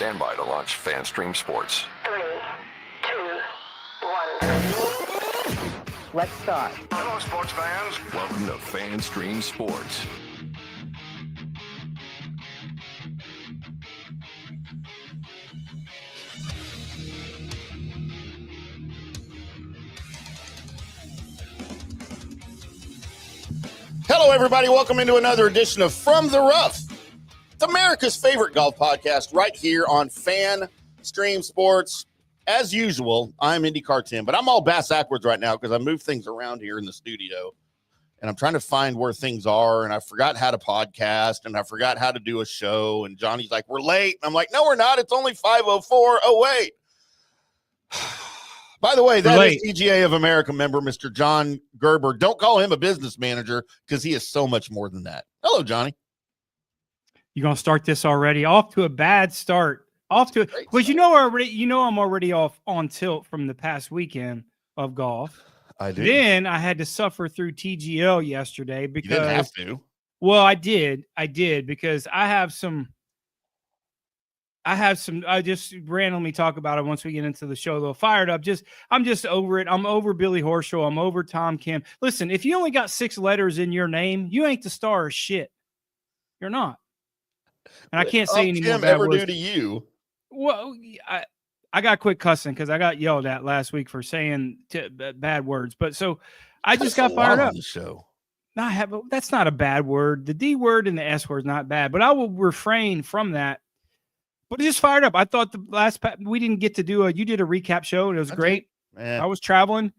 Stand by to launch FanStream Sports. 3, 2, 1. Let's start. Hello, sports fans. Welcome to FanStream Sports. Hello, everybody. Welcome into another edition of From the Rough. It's America's favorite golf podcast right here on FanStream Sports. As usual, I'm IndyCarTim, but I'm all bass-backwards right now because I moved things around here in the studio, and I'm trying to find where things are, and I forgot how to podcast, and I forgot how to do a show, and Johnny's like, we're late. And I'm like, no, we're not. It's only 5:04. Oh, wait. By the way, that is PGA of America member, Mr. John Gerber. Don't call him a business manager because he is so much more than that. Hello, Johnny. You're going to start this already? Off to a bad start. Because I'm already off on tilt from the past weekend of golf. I do. Then I had to suffer through TGL yesterday because you didn't have to. Well, I did because I just randomly talk about it once we get into the show. A little fired up. I'm just over it. I'm over Billy Horschel. I'm over Tom Kim. Listen, if you only got 6 letters in your name, you ain't the star of shit. You're not. And I can't say any more bad words. Do to you? Well, I got quit cussing because I got yelled at last week for saying bad words. But so I just got fired up. On the show. That's not a bad word. The D word and the S word is not bad, but I will refrain from that. But just fired up. I thought the last we didn't get to you did a recap show and it was great. I was traveling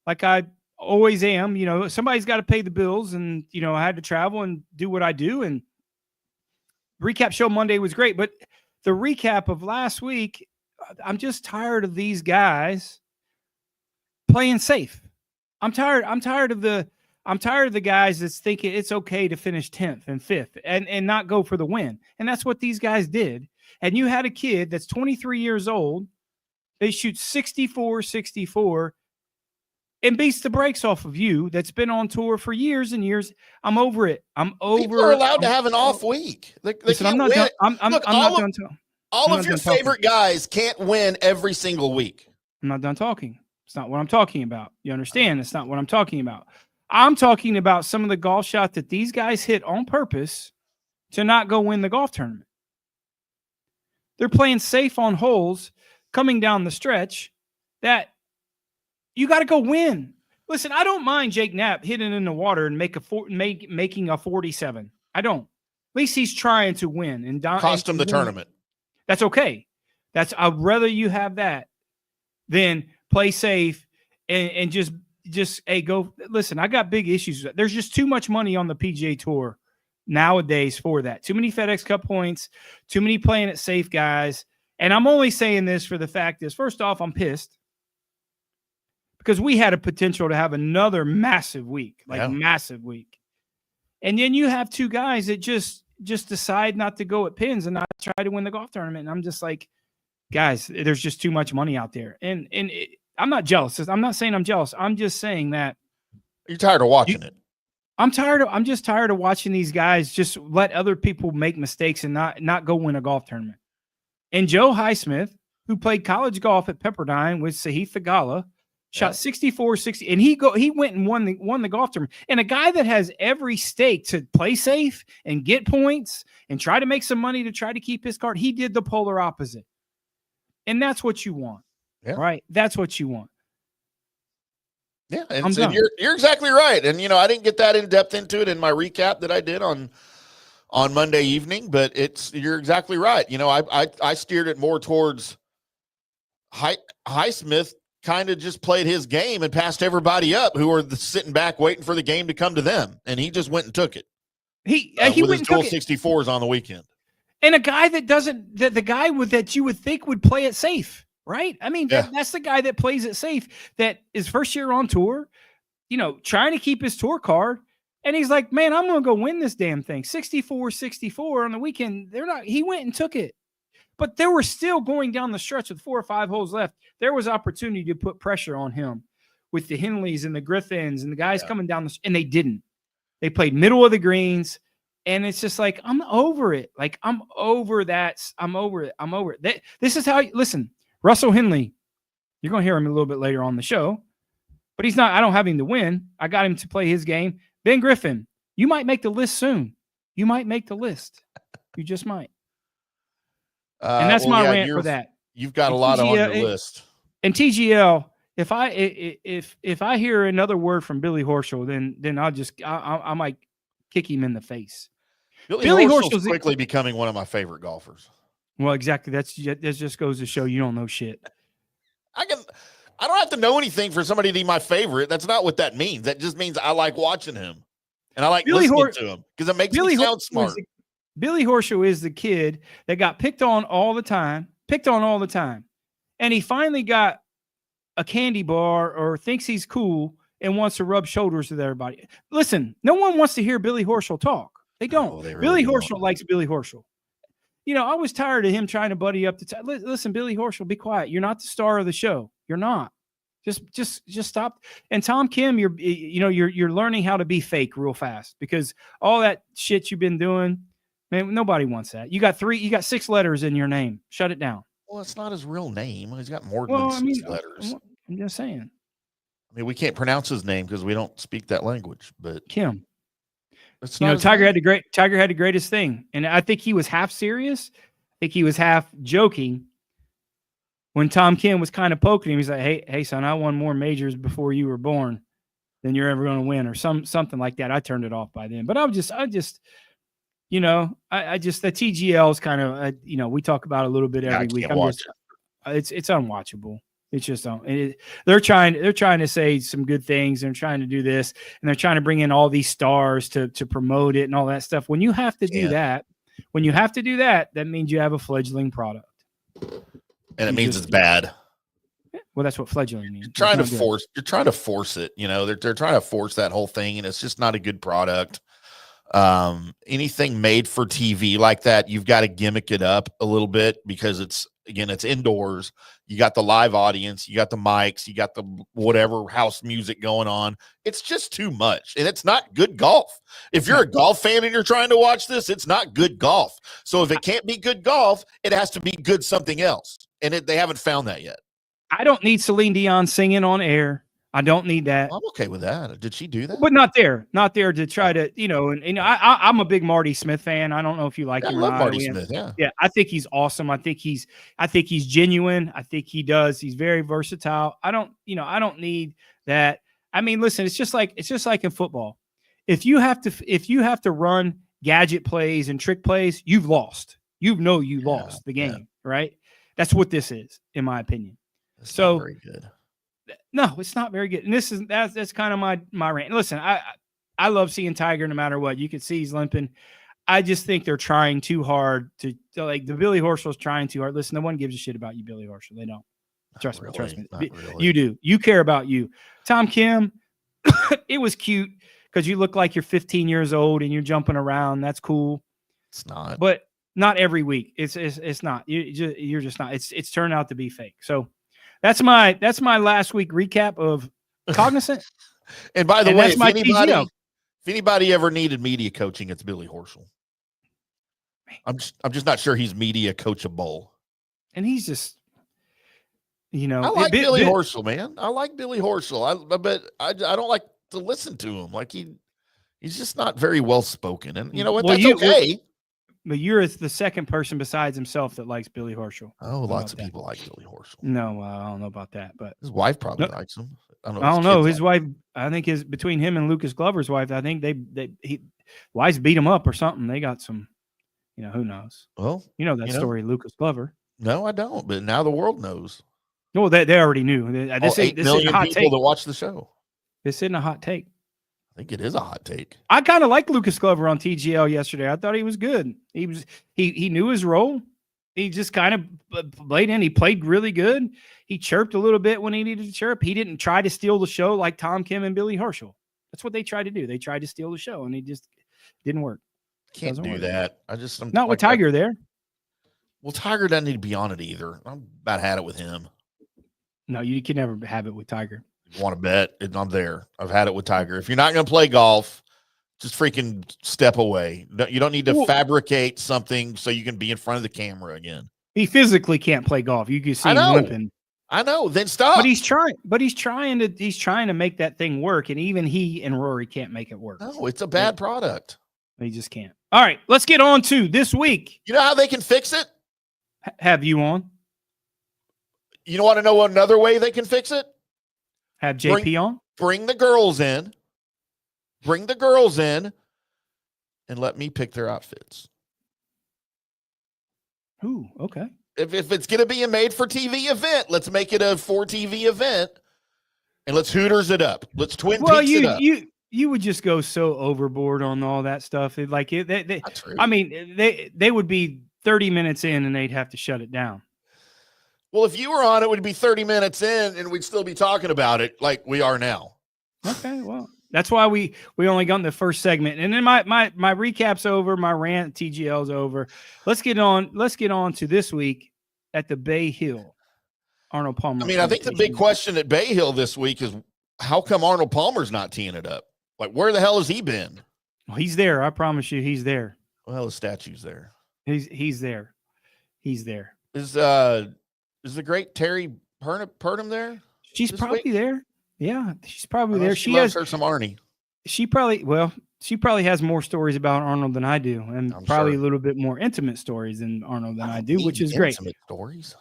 like I always am. You know, somebody's got to pay the bills, and I had to travel and do what I do. And recap show Monday was great, but the recap of last week, I'm just tired of these guys playing safe. I'm tired of the guys that's thinking it's okay to finish 10th and 5th and not go for the win. And that's what these guys did. And you had a kid that's 23 years old. They shoot 64 and beats the brakes off of you that's been on tour for years and years. I'm over it. People are allowed to have an off week. Listen, I'm not done. I'm not done. All of your favorite guys can't win every single week. I'm not done talking. It's not what I'm talking about. You understand? It's not what I'm talking about. I'm talking about some of the golf shots that these guys hit on purpose to not go win the golf tournament. They're playing safe on holes coming down the stretch that you got to go win. Listen, I don't mind Jake Knapp hitting in the water and making a 47. I don't. At least he's trying to win and cost him the tournament. That's okay. I'd rather you have that than play safe and just go. Listen, I got big issues. There's just too much money on the PGA Tour nowadays for that. Too many FedEx Cup points, too many playing it safe guys. And I'm only saying this for the fact is, first off, I'm pissed because we had a potential to have another massive week, massive week. And then you have 2 guys that just decide not to go at pins and not try to win the golf tournament. And I'm just like, guys, there's just too much money out there. And I'm not jealous. I'm not saying I'm jealous. I'm just saying that you're tired of watching it. I'm just tired of watching these guys just let other people make mistakes and not go win a golf tournament. And Joe Highsmith, who played college golf at Pepperdine with Sahith Theegala, shot 64-60, and he went and won the golf tournament. And a guy that has every stake to play safe and get points and try to make some money to try to keep his card, he did the polar opposite. And that's what you want, right? That's what you want. Yeah, and you're exactly right. And I didn't get that in depth into it in my recap that I did on Monday evening, but you're exactly right. I steered it more towards Highsmith. Kind of just played his game and passed everybody up who were sitting back waiting for the game to come to them, and he just went and took it. He with his dual 64s on the weekend. And a guy the guy that you would think would play it safe, right? I mean, that's the guy that plays it safe. That is first year on tour, trying to keep his tour card, and he's like, man, I'm gonna go win this damn thing. 64 on the weekend. He went and took it. But there were still going down the stretch with 4 or 5 holes left. There was opportunity to put pressure on him with the Henleys and the Griffins and the guys coming down and they didn't. They played middle of the greens, And it's just like, I'm over it. Like, I'm over that. I'm over it. I'm over it. This is how, listen, Russell Henley, you're going to hear him a little bit later on the show, but he's not, I don't have him to win. I got him to play his game. Ben Griffin, you might make the list soon. You might make the list. You just might. And that's my rant for that. You've got a lot on your list. And TGL, if I hear another word from Billy Horschel, then I might kick him in the face. Billy Horschel's quickly becoming one of my favorite golfers. Well, exactly. That just goes to show you don't know shit. I don't have to know anything for somebody to be my favorite. That's not what that means. That just means I like watching him and I like listening to him because it makes me sound smart. Billy Horschel is the kid that got picked on all the time, and he finally got a candy bar or thinks he's cool and wants to rub shoulders with everybody. Listen, no one wants to hear Billy Horschel talk. They don't. No, they really Billy don't. Horschel likes Billy Horschel. You know, I was tired of him trying to buddy up the listen, Billy Horschel, be quiet. You're not the star of the show. You're not. Just stop. And Tom Kim, you're learning how to be fake real fast because all that shit you've been doing, man, nobody wants that. You got 6 letters in your name. Shut it down. Well, it's not his real name. He's got more than 6 letters. I'm just saying. I mean, we can't pronounce his name because we don't speak that language. But Kim, Tiger had the greatest thing, and I think he was half serious. I think he was half joking. When Tom Kim was kind of poking him, he's like, "Hey, son, I won more majors before you were born than you're ever going to win," or something like that. I turned it off by then, but I just, the TGL is kind of, we talk about it a little bit every week. It's unwatchable. It's just they're trying to say some good things and trying to do this, and they're trying to bring in all these stars to promote it and all that stuff. When you have to do that, that means you have a fledgling product. And it means it's bad. Well, that's what fledgling means. You're trying to force it. They're trying to force that whole thing, and it's just not a good product. Anything made for TV like that, you've got to gimmick it up a little bit because it's indoors. You got the live audience, you got the mics, you got the whatever house music going on. It's just too much, and it's not good golf. If you're a golf fan and you're trying to watch this, it's not good golf. So if it can't be good golf, it has to be good something else, and they haven't found that yet. I don't need Celine Dion singing on air. I don't need that. I'm okay with that. Did she do that? But not there to try to, I'm a big Marty Smith fan. I don't know if you like him or not. I love Marty Smith. Yeah. I think he's awesome. I think he's genuine. I think he's very versatile. I don't need that. I mean, listen, it's just like in football. If you have to run gadget plays and trick plays, you've lost. You lost the game, right? That's what this is, in my opinion. That's not very good. No, it's not very good. And that's kind of my rant. Listen, I love seeing Tiger no matter what. You can see he's limping. I just think they're trying too hard to like the Billy Horschel's trying too hard. Listen, no one gives a shit about you, Billy Horschel. They don't. Trust me. Really. You do. You care about you. Tom Kim, it was cute because you look like you're 15 years old and you're jumping around. That's cool. It's not. But not every week. It's not. You're just not. It's turned out to be fake. So that's my last week recap of Cognizant. And by the way, if anybody ever needed media coaching, it's Billy Horschel. I'm just not sure he's media coachable. And he's just, I like Billy Horschel, man. I like Billy Horschel. But I don't like to listen to him. Like he's just not very well spoken. And you know what? That's okay. But you're the second person besides himself that likes Billy Horschel. Oh, lots of people like Billy Horschel. No, I don't know about that, but his wife probably likes him. I don't know. His wife, I think, is between him and Lucas Glover's wife. I think wives beat him up or something. They got some, who knows? Well, that story, Lucas Glover. No, I don't. But now the world knows. No, they already knew. This 8 million people that watch the show. This isn't a hot take. I think it is a hot take. I kind of liked Lucas Glover on TGL yesterday. I thought he was good. He knew his role. He just kind of played in. He played really good. He chirped a little bit when he needed to chirp. He didn't try to steal the show like Tom Kim and Billy Horschel. That's what they tried to do. They tried to steal the show, and it just didn't work. Can't do that. Not with Tiger there. Well, Tiger doesn't need to be on it either. I'm about had it with him. No, you can never have it with Tiger. Want to bet? I'm there. I've had it with Tiger. If you're not going to play golf, Just freaking step away. You don't need to fabricate something so you can be in front of the camera again. He physically can't play golf. You can see him limping. I know. Then stop. But he's trying. But he's trying to make that thing work, and even he and Rory can't make it work. No, it's a bad product. They just can't. All right, let's get on to this week. You know how they can fix it? Have you on? You want to know another way they can fix it? Have JP on? Bring the girls in. Bring the girls in and let me pick their outfits. Ooh, okay. If it's going to be a made-for-TV event, let's make it a for-TV event, and let's Hooters it up. Let's Twin Peaks it up. You would just go so overboard on all that stuff. I mean, they would be 30 minutes in and they'd have to shut it down. Well, if you were on, it would be 30 minutes in and we'd still be talking about it like we are now. Okay, well, that's why we only got in the first segment. And then my recap's over, my rant TGL's over. Let's get on to this week at the Bay Hill. Arnold Palmer. I mean, I think the big question at Bay Hill this week is how come Arnold Palmer's not teeing it up? Like, where the hell has he been? Well, he's there. I promise you, he's there. Well, the statue's there. He's there. He's there. Is the great Terry Purdom there? She's probably there. Yeah, she's probably there. She loves her some Arnie. She probably has more stories about Arnold than I do, and probably a little bit more intimate stories than Arnold than I do, which is great. Intimate stories.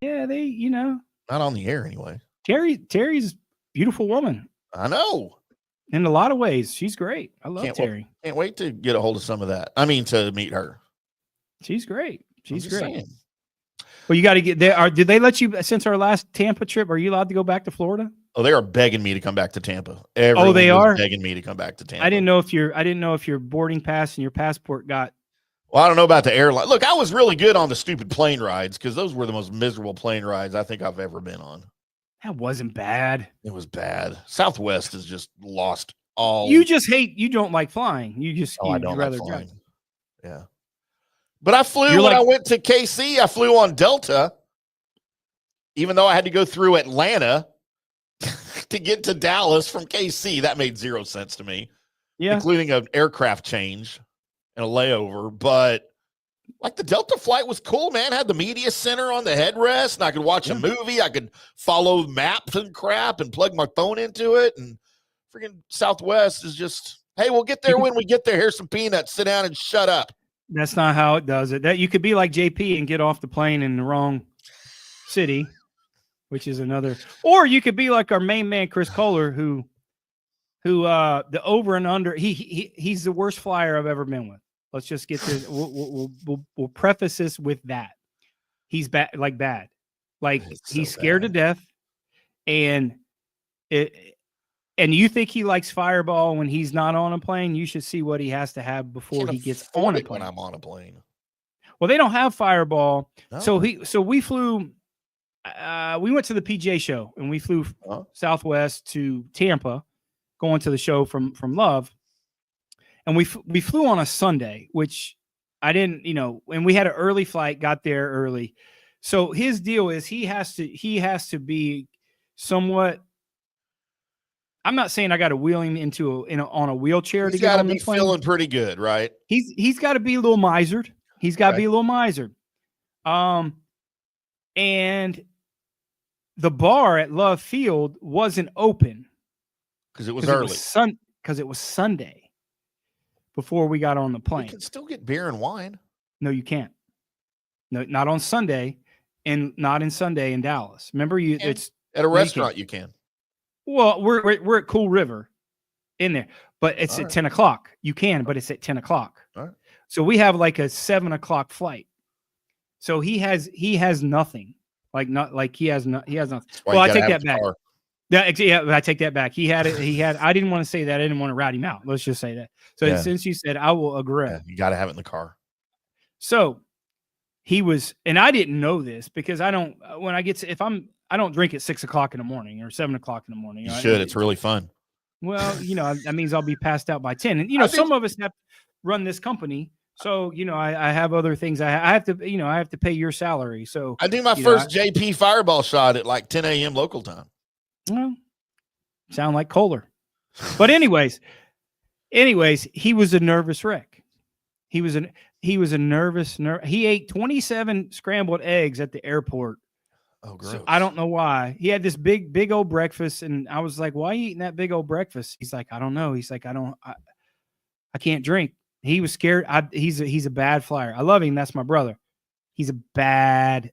Yeah, not on the air anyway. Terry's a beautiful woman. I know. In a lot of ways, she's great. I love Terry. Can't wait to get a hold of some of that. I mean, to meet her. She's great. She's great. Saying. Well, you got to get there. Did they let you, since our last Tampa trip, are you allowed to go back to Florida? Oh, they are begging me to come back to Tampa. Everyone they are begging me to come back to Tampa. I didn't know if your boarding pass and your passport got. Well, I don't know about the airline. Look, I was really good on the stupid plane rides because those were the most miserable plane rides I think I've ever been on. That wasn't bad. It was bad. Southwest has just lost all. You don't like flying. I don't like flying. Yeah. But I flew I went to KC. I flew on Delta, even though I had to go through Atlanta to get to Dallas from KC. That made 0 sense to me, including an aircraft change and a layover. But like the Delta flight was cool, man. Had the media center on the headrest, and I could watch a movie. I could follow maps and crap and plug my phone into it. And freaking Southwest is just, hey, we'll get there when we get there. Here's some peanuts. Sit down and shut up. That's not how it does it. That you could be like JP and get off the plane in the wrong city, which is another. Or you could be like our main man Chris Kohler, who the over and under. He's the worst flyer I've ever been with. Let's just get this. We'll preface this with that. He's bad, like he's scared to death, and you think he likes Fireball when he's not on a plane? You should see what he has to have before he gets on a plane. When I'm on a plane. Well, they don't have Fireball, no. So we flew. We went to the PGA show and we flew Southwest to Tampa, going to the show from Love, and we flew on a Sunday, which I didn't, and we had an early flight, got there early. So his deal is he has to be somewhat. I'm not saying I got to wheel him on a wheelchair to get on the plane. Feeling pretty good, right? He's got to be a little misered. He's got to be a little misered. And the bar at Love Field wasn't open because it was early. Because it was Sunday before we got on the plane. You can still get beer and wine. No, you can't. No, not on Sunday, and not in Sunday in Dallas. Remember, it's at a restaurant. You can. Well, we're at Cool River in there, but it's at 10 o'clock. You can, but it's at 10 o'clock. All right. So we have like a 7 o'clock flight. So he has nothing. He has nothing. Well, I take that back. I take that back. He had. I didn't want to say that. I didn't want to rat him out. Let's just say that. So since you said, I will agree. Yeah, you got to have it in the car. So he was, and I didn't know this because I don't. When I get to, I don't drink at 6 o'clock in the morning or 7 o'clock in the morning. You should. It's really fun. Well, that means I'll be passed out by 10. And some of us have to run this company. So, I have other things. I have to pay your salary. So I do my first JP Fireball shot at like 10 a.m. local time. Well, sound like Kohler. But anyways, Anyways, he was a nervous wreck. He was a nervous. He ate 27 scrambled eggs at the airport. Oh, gross. So I don't know why. He had this big old breakfast, and I was like, "Why are you eating that big old breakfast?" He's like, "I don't know." He's like, I can't drink." He was scared. He's a bad flyer. I love him. That's my brother. He's a bad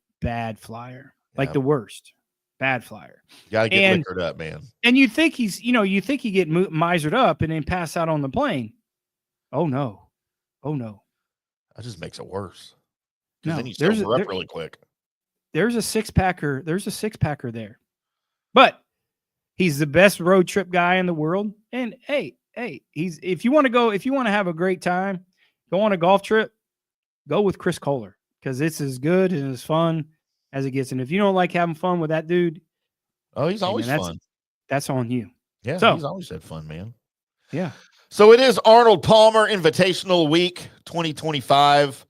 flyer, like the worst. Bad flyer. Got to get liquored up, man. And you think you get misered up and then pass out on the plane. Oh no. That just makes it worse. No, then you sober up really quick. There's a six-packer. There's a six-packer there. But he's the best road trip guy in the world. And hey, if you want to have a great time, go on a golf trip, go with Chris Kohler, because it's as good and as fun as it gets. And if you don't like having fun with that dude, he's always fun. That's on you. Yeah, he's always had fun, man. Yeah. So it is Arnold Palmer Invitational Week 2025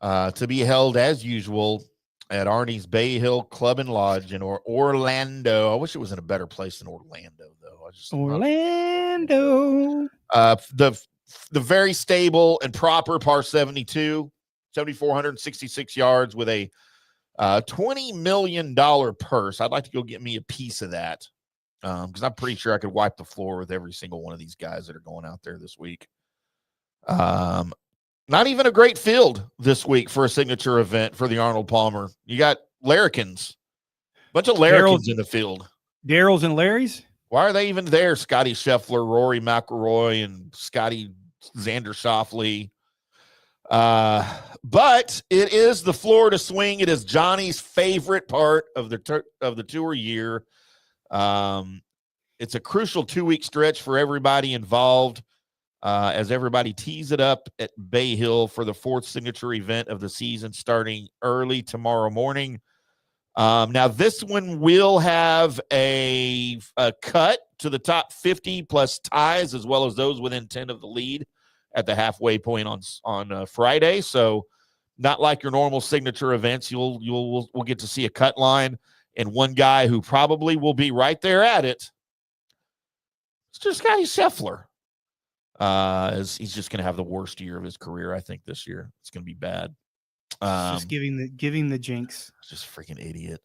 to be held as usual at Arnie's Bay Hill Club and Lodge in Orlando. I wish it was in a better place than Orlando, though. Orlando. The very stable and proper par 72, 7,466 yards with a $20 million purse. I'd like to go get me a piece of that because I'm pretty sure I could wipe the floor with every single one of these guys that are going out there this week. Not even a great field this week for a signature event for the Arnold Palmer. You got larrikins, bunch of larrikins in the field. Daryl's and Larry's. Why are they even there? Scotty Scheffler, Rory McIlroy, and Xander Schauffele. But it is the Florida swing. It is Johnny's favorite part of the tour year. It's a crucial 2-week stretch for everybody involved. As everybody tees it up at Bay Hill for the 4th signature event of the season starting early tomorrow morning. Now, this one will have a cut to the top 50 plus ties, as well as those within 10 of the lead at the halfway point on Friday. So not like your normal signature events. We'll get to see a cut line, and one guy who probably will be right there at it. It's just Scotty Scheffler. He's just going to have the worst year of his career, I think, this year. It's going to be bad. Just giving the jinx. Just freaking idiot.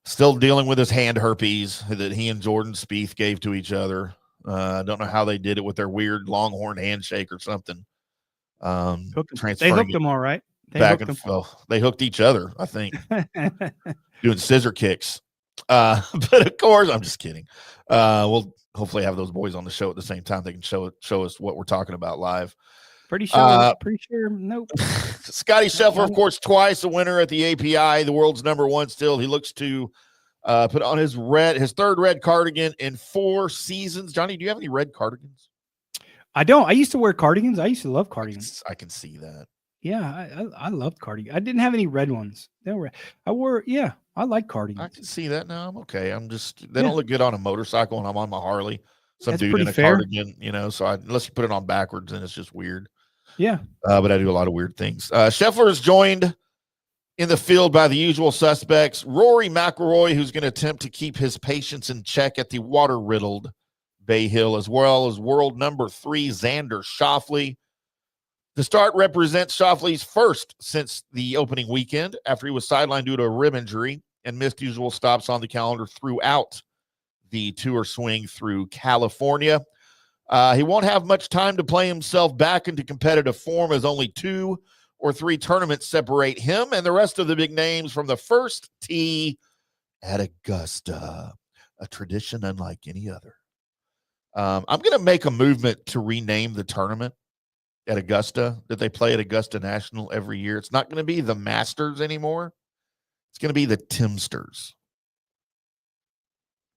Still dealing with his hand herpes that he and Jordan Spieth gave to each other. I don't know how they did it with their weird Longhorn handshake or something. They hooked them all right. They hooked each other, I think, doing scissor kicks. But of course, I'm just kidding. We'll hopefully have those boys on the show at the same time. They can show us what we're talking about live. Pretty sure. Nope. Scotty Scheffler, of course, twice a winner at the API, the world's #1 still. He looks to put on his 3rd red cardigan in 4 seasons. Johnny, do you have any red cardigans? I don't. I used to wear cardigans. I used to love cardigans. I can see that. Yeah, I loved cardigans. I didn't have any red ones. I like cardigans. I can see that now. I'm okay. They don't look good on a motorcycle, and I'm on my Harley. Some dude in a cardigan, so unless you put it on backwards, then it's just weird. Yeah. But I do a lot of weird things. Scheffler is joined in the field by the usual suspects. Rory McIlroy, who's going to attempt to keep his patience in check at the water-riddled Bay Hill, as well as world #3 Xander Schauffele. The start represents Schauffele's first since the opening weekend after he was sidelined due to a rib injury and missed usual stops on the calendar throughout the tour swing through California. He won't have much time to play himself back into competitive form, as only 2 or 3 tournaments separate him and the rest of the big names from the first tee at Augusta, a tradition unlike any other. I'm going to make a movement to rename the tournament at Augusta that they play at Augusta National every year. It's not going to be the Masters anymore. It's going to be the Timsters.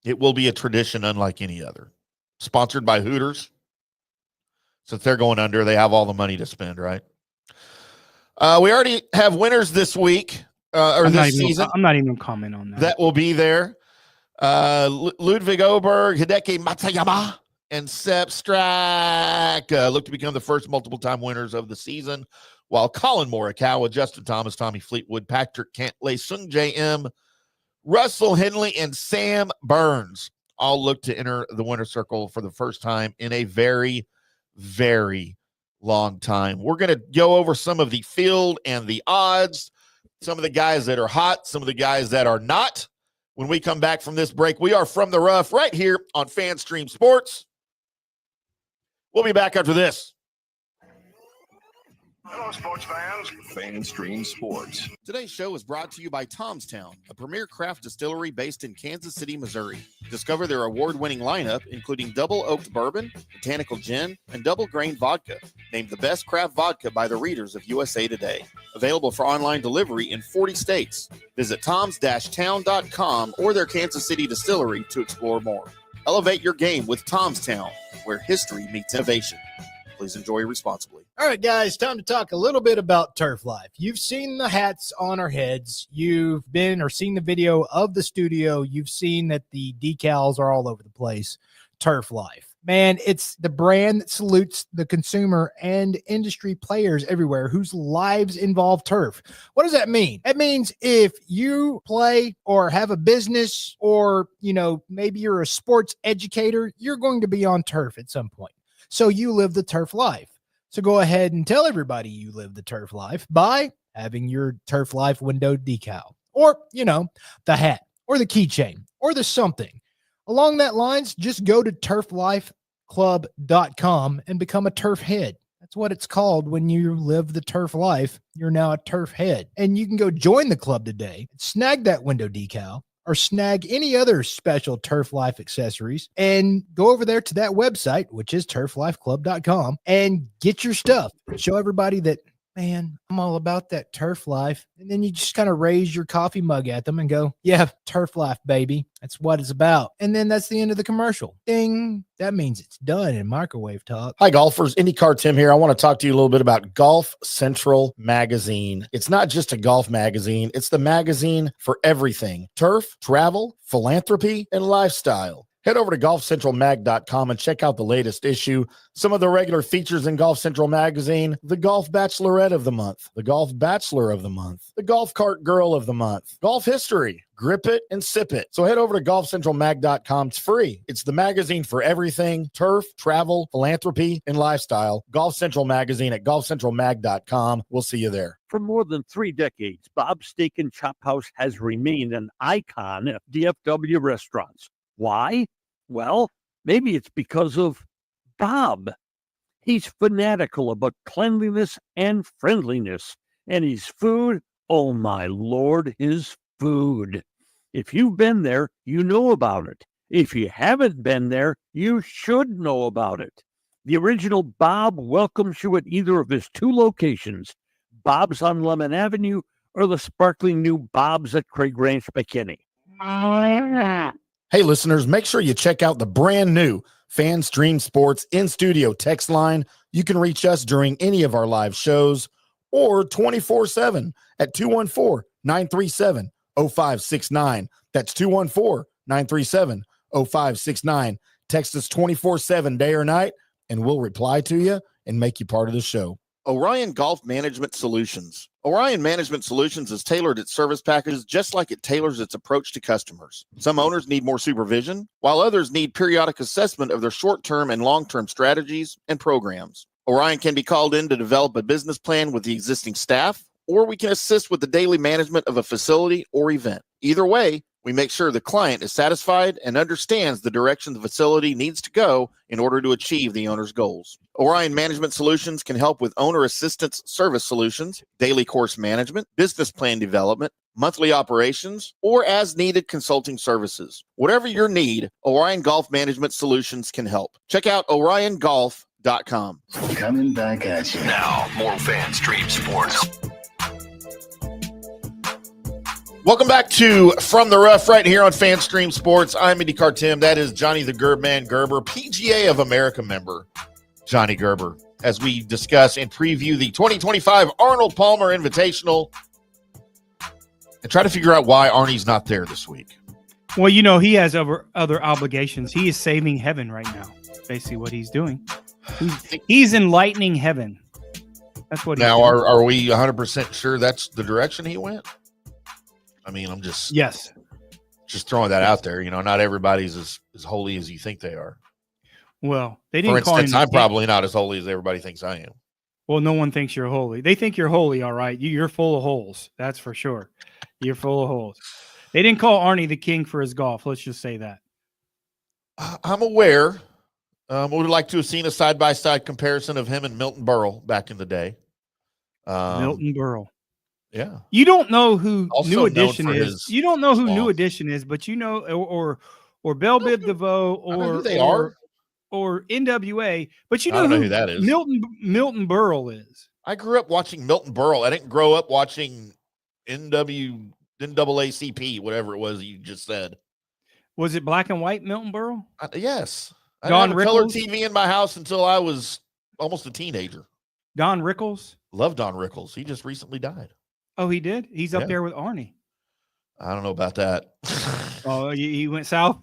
It will be a tradition unlike any other. Sponsored by Hooters. Since they're going under, they have all the money to spend, right? We already have winners this week this season. I'm not even going to comment on that. That will be there. Ludwig Oberg, Hideki Matsuyama, and Sepp Strack look to become the first multiple-time winners of the season, while Colin Morikawa, Justin Thomas, Tommy Fleetwood, Patrick Cantlay, Sung J M, Russell Henley, and Sam Burns all look to enter the winner circle for the first time in a very, very long time. We're going to go over some of the field and the odds, some of the guys that are hot, some of the guys that are not. When we come back from this break, we are From the Rough right here on FanStream Sports. We'll be back after this. Hello, sports fans. FanStream Sports. Today's show is brought to you by Tom's Town, a premier craft distillery based in Kansas City, Missouri. Discover their award-winning lineup, including double oaked bourbon, botanical gin, and double grain vodka. Named the best craft vodka by the readers of USA Today. Available for online delivery in 40 states. Visit toms-town.com or their Kansas City distillery to explore more. Elevate your game with Tom's Town, where history meets innovation. Please enjoy responsibly. All right, guys, time to talk a little bit about Turf Life. You've seen the hats on our heads. You've been or seen the video of the studio. You've seen that the decals are all over the place. Turf Life. Man, it's the brand that salutes the consumer and industry players everywhere whose lives involve turf. What does that mean? It means if you play or have a business or, maybe you're a sports educator, you're going to be on turf at some point. So you live the turf life. So go ahead and tell everybody you live the turf life by having your Turf Life window decal or, the hat or the keychain or the something. Along that lines, just go to turflifeclub.com and become a turf head. That's what it's called when you live the turf life. You're now a turf head. And you can go join the club today, snag that window decal, or snag any other special Turf Life accessories and go over there to that website, which is turflifeclub.com, and get your stuff. Show everybody that, man, I'm all about that Turf Life. And then you just kind of raise your coffee mug at them and go, yeah, Turf Life, baby. That's what it's about. And then that's the end of the commercial. Ding. That means it's done in microwave talk. Hi, golfers. IndyCarTim here. I want to talk to you a little bit about Golf Central Magazine. It's not just a golf magazine. It's the magazine for everything. Turf, travel, philanthropy, and lifestyle. Head over to golfcentralmag.com and check out the latest issue. Some of the regular features in Golf Central Magazine: the Golf Bachelorette of the Month, the Golf Bachelor of the Month, the Golf Cart Girl of the Month, Golf History, Grip It and Sip It. So head over to golfcentralmag.com. It's free. It's the magazine for everything: turf, travel, philanthropy, and lifestyle. Golf Central Magazine at golfcentralmag.com. We'll see you there. For more than 3 decades, Bob's Steak and Chop House has remained an icon of DFW restaurants. Why? Well, maybe it's because of Bob. He's fanatical about cleanliness and friendliness, and his food, oh my Lord, his food. If you've been there, you know about it. If you haven't been there, you should know about it. The original Bob welcomes you at either of his 2 locations, Bob's on Lemon Avenue or the sparkling new Bob's at Craig Ranch, McKinney. Hey, listeners, make sure you check out the brand new FanStream Sports in-studio text line. You can reach us during any of our live shows or 24/7 at 214-937-0569. That's 214-937-0569. Text us 24/7 day or night, and we'll reply to you and make you part of the show. Orion Golf Management Solutions. Orion Management Solutions has tailored its service packages just like it tailors its approach to customers. Some owners need more supervision, while others need periodic assessment of their short-term and long-term strategies and programs. Orion can be called in to develop a business plan with the existing staff, or we can assist with the daily management of a facility or event. Either way, we make sure the client is satisfied and understands the direction the facility needs to go in order to achieve the owner's goals. Orion Management Solutions can help with owner assistance service solutions, daily course management, business plan development, monthly operations, or as needed consulting services. Whatever your need, Orion Golf Management Solutions can help. Check out oriongolf.com. Coming back at you. Now, more FanStream Sports. Welcome back to From the Rough right here on FanStream Sports. I'm IndyCarTim. That is Johnny the Gerbman Gerber, PGA of America member Johnny Gerber, as we discuss and preview the 2025 Arnold Palmer Invitational and try to figure out why Arnie's not there this week. Well, he has other obligations. He is saving heaven right now. Basically what he's doing. He's enlightening heaven. That's what he's now, doing. Are we 100% sure that's the direction he went? I mean, I'm just throwing that out there. Not everybody's as holy as you think they are. Well, they For didn't call him. instance, I'm probably not as holy as everybody thinks I am. Well, no one thinks you're holy. They think you're holy, all right. You're full of holes. That's for sure. You're full of holes. They didn't call Arnie the king for his golf. Let's just say that. I'm aware. Would like to have seen a side-by-side comparison of him and Milton Berle back in the day. Milton Berle. Yeah. You don't know who Also New known Edition for is. his You don't know who small- New Edition is, but you know, or Belle Biv DeVoe, I know who or they are. or NWA, but you I don't know who who that is. Milton Berle is. I grew up watching Milton Berle. I didn't grow up watching NAACP, whatever it was you just said. Was it black and white Milton Berle? Yes. I Don didn't have a color Rickles? TV in my house until I was almost a teenager. Don Rickles? Love Don Rickles. He just recently died. Oh, he did? He's up Yeah. there with Arnie. I don't know about that. Oh, he went south?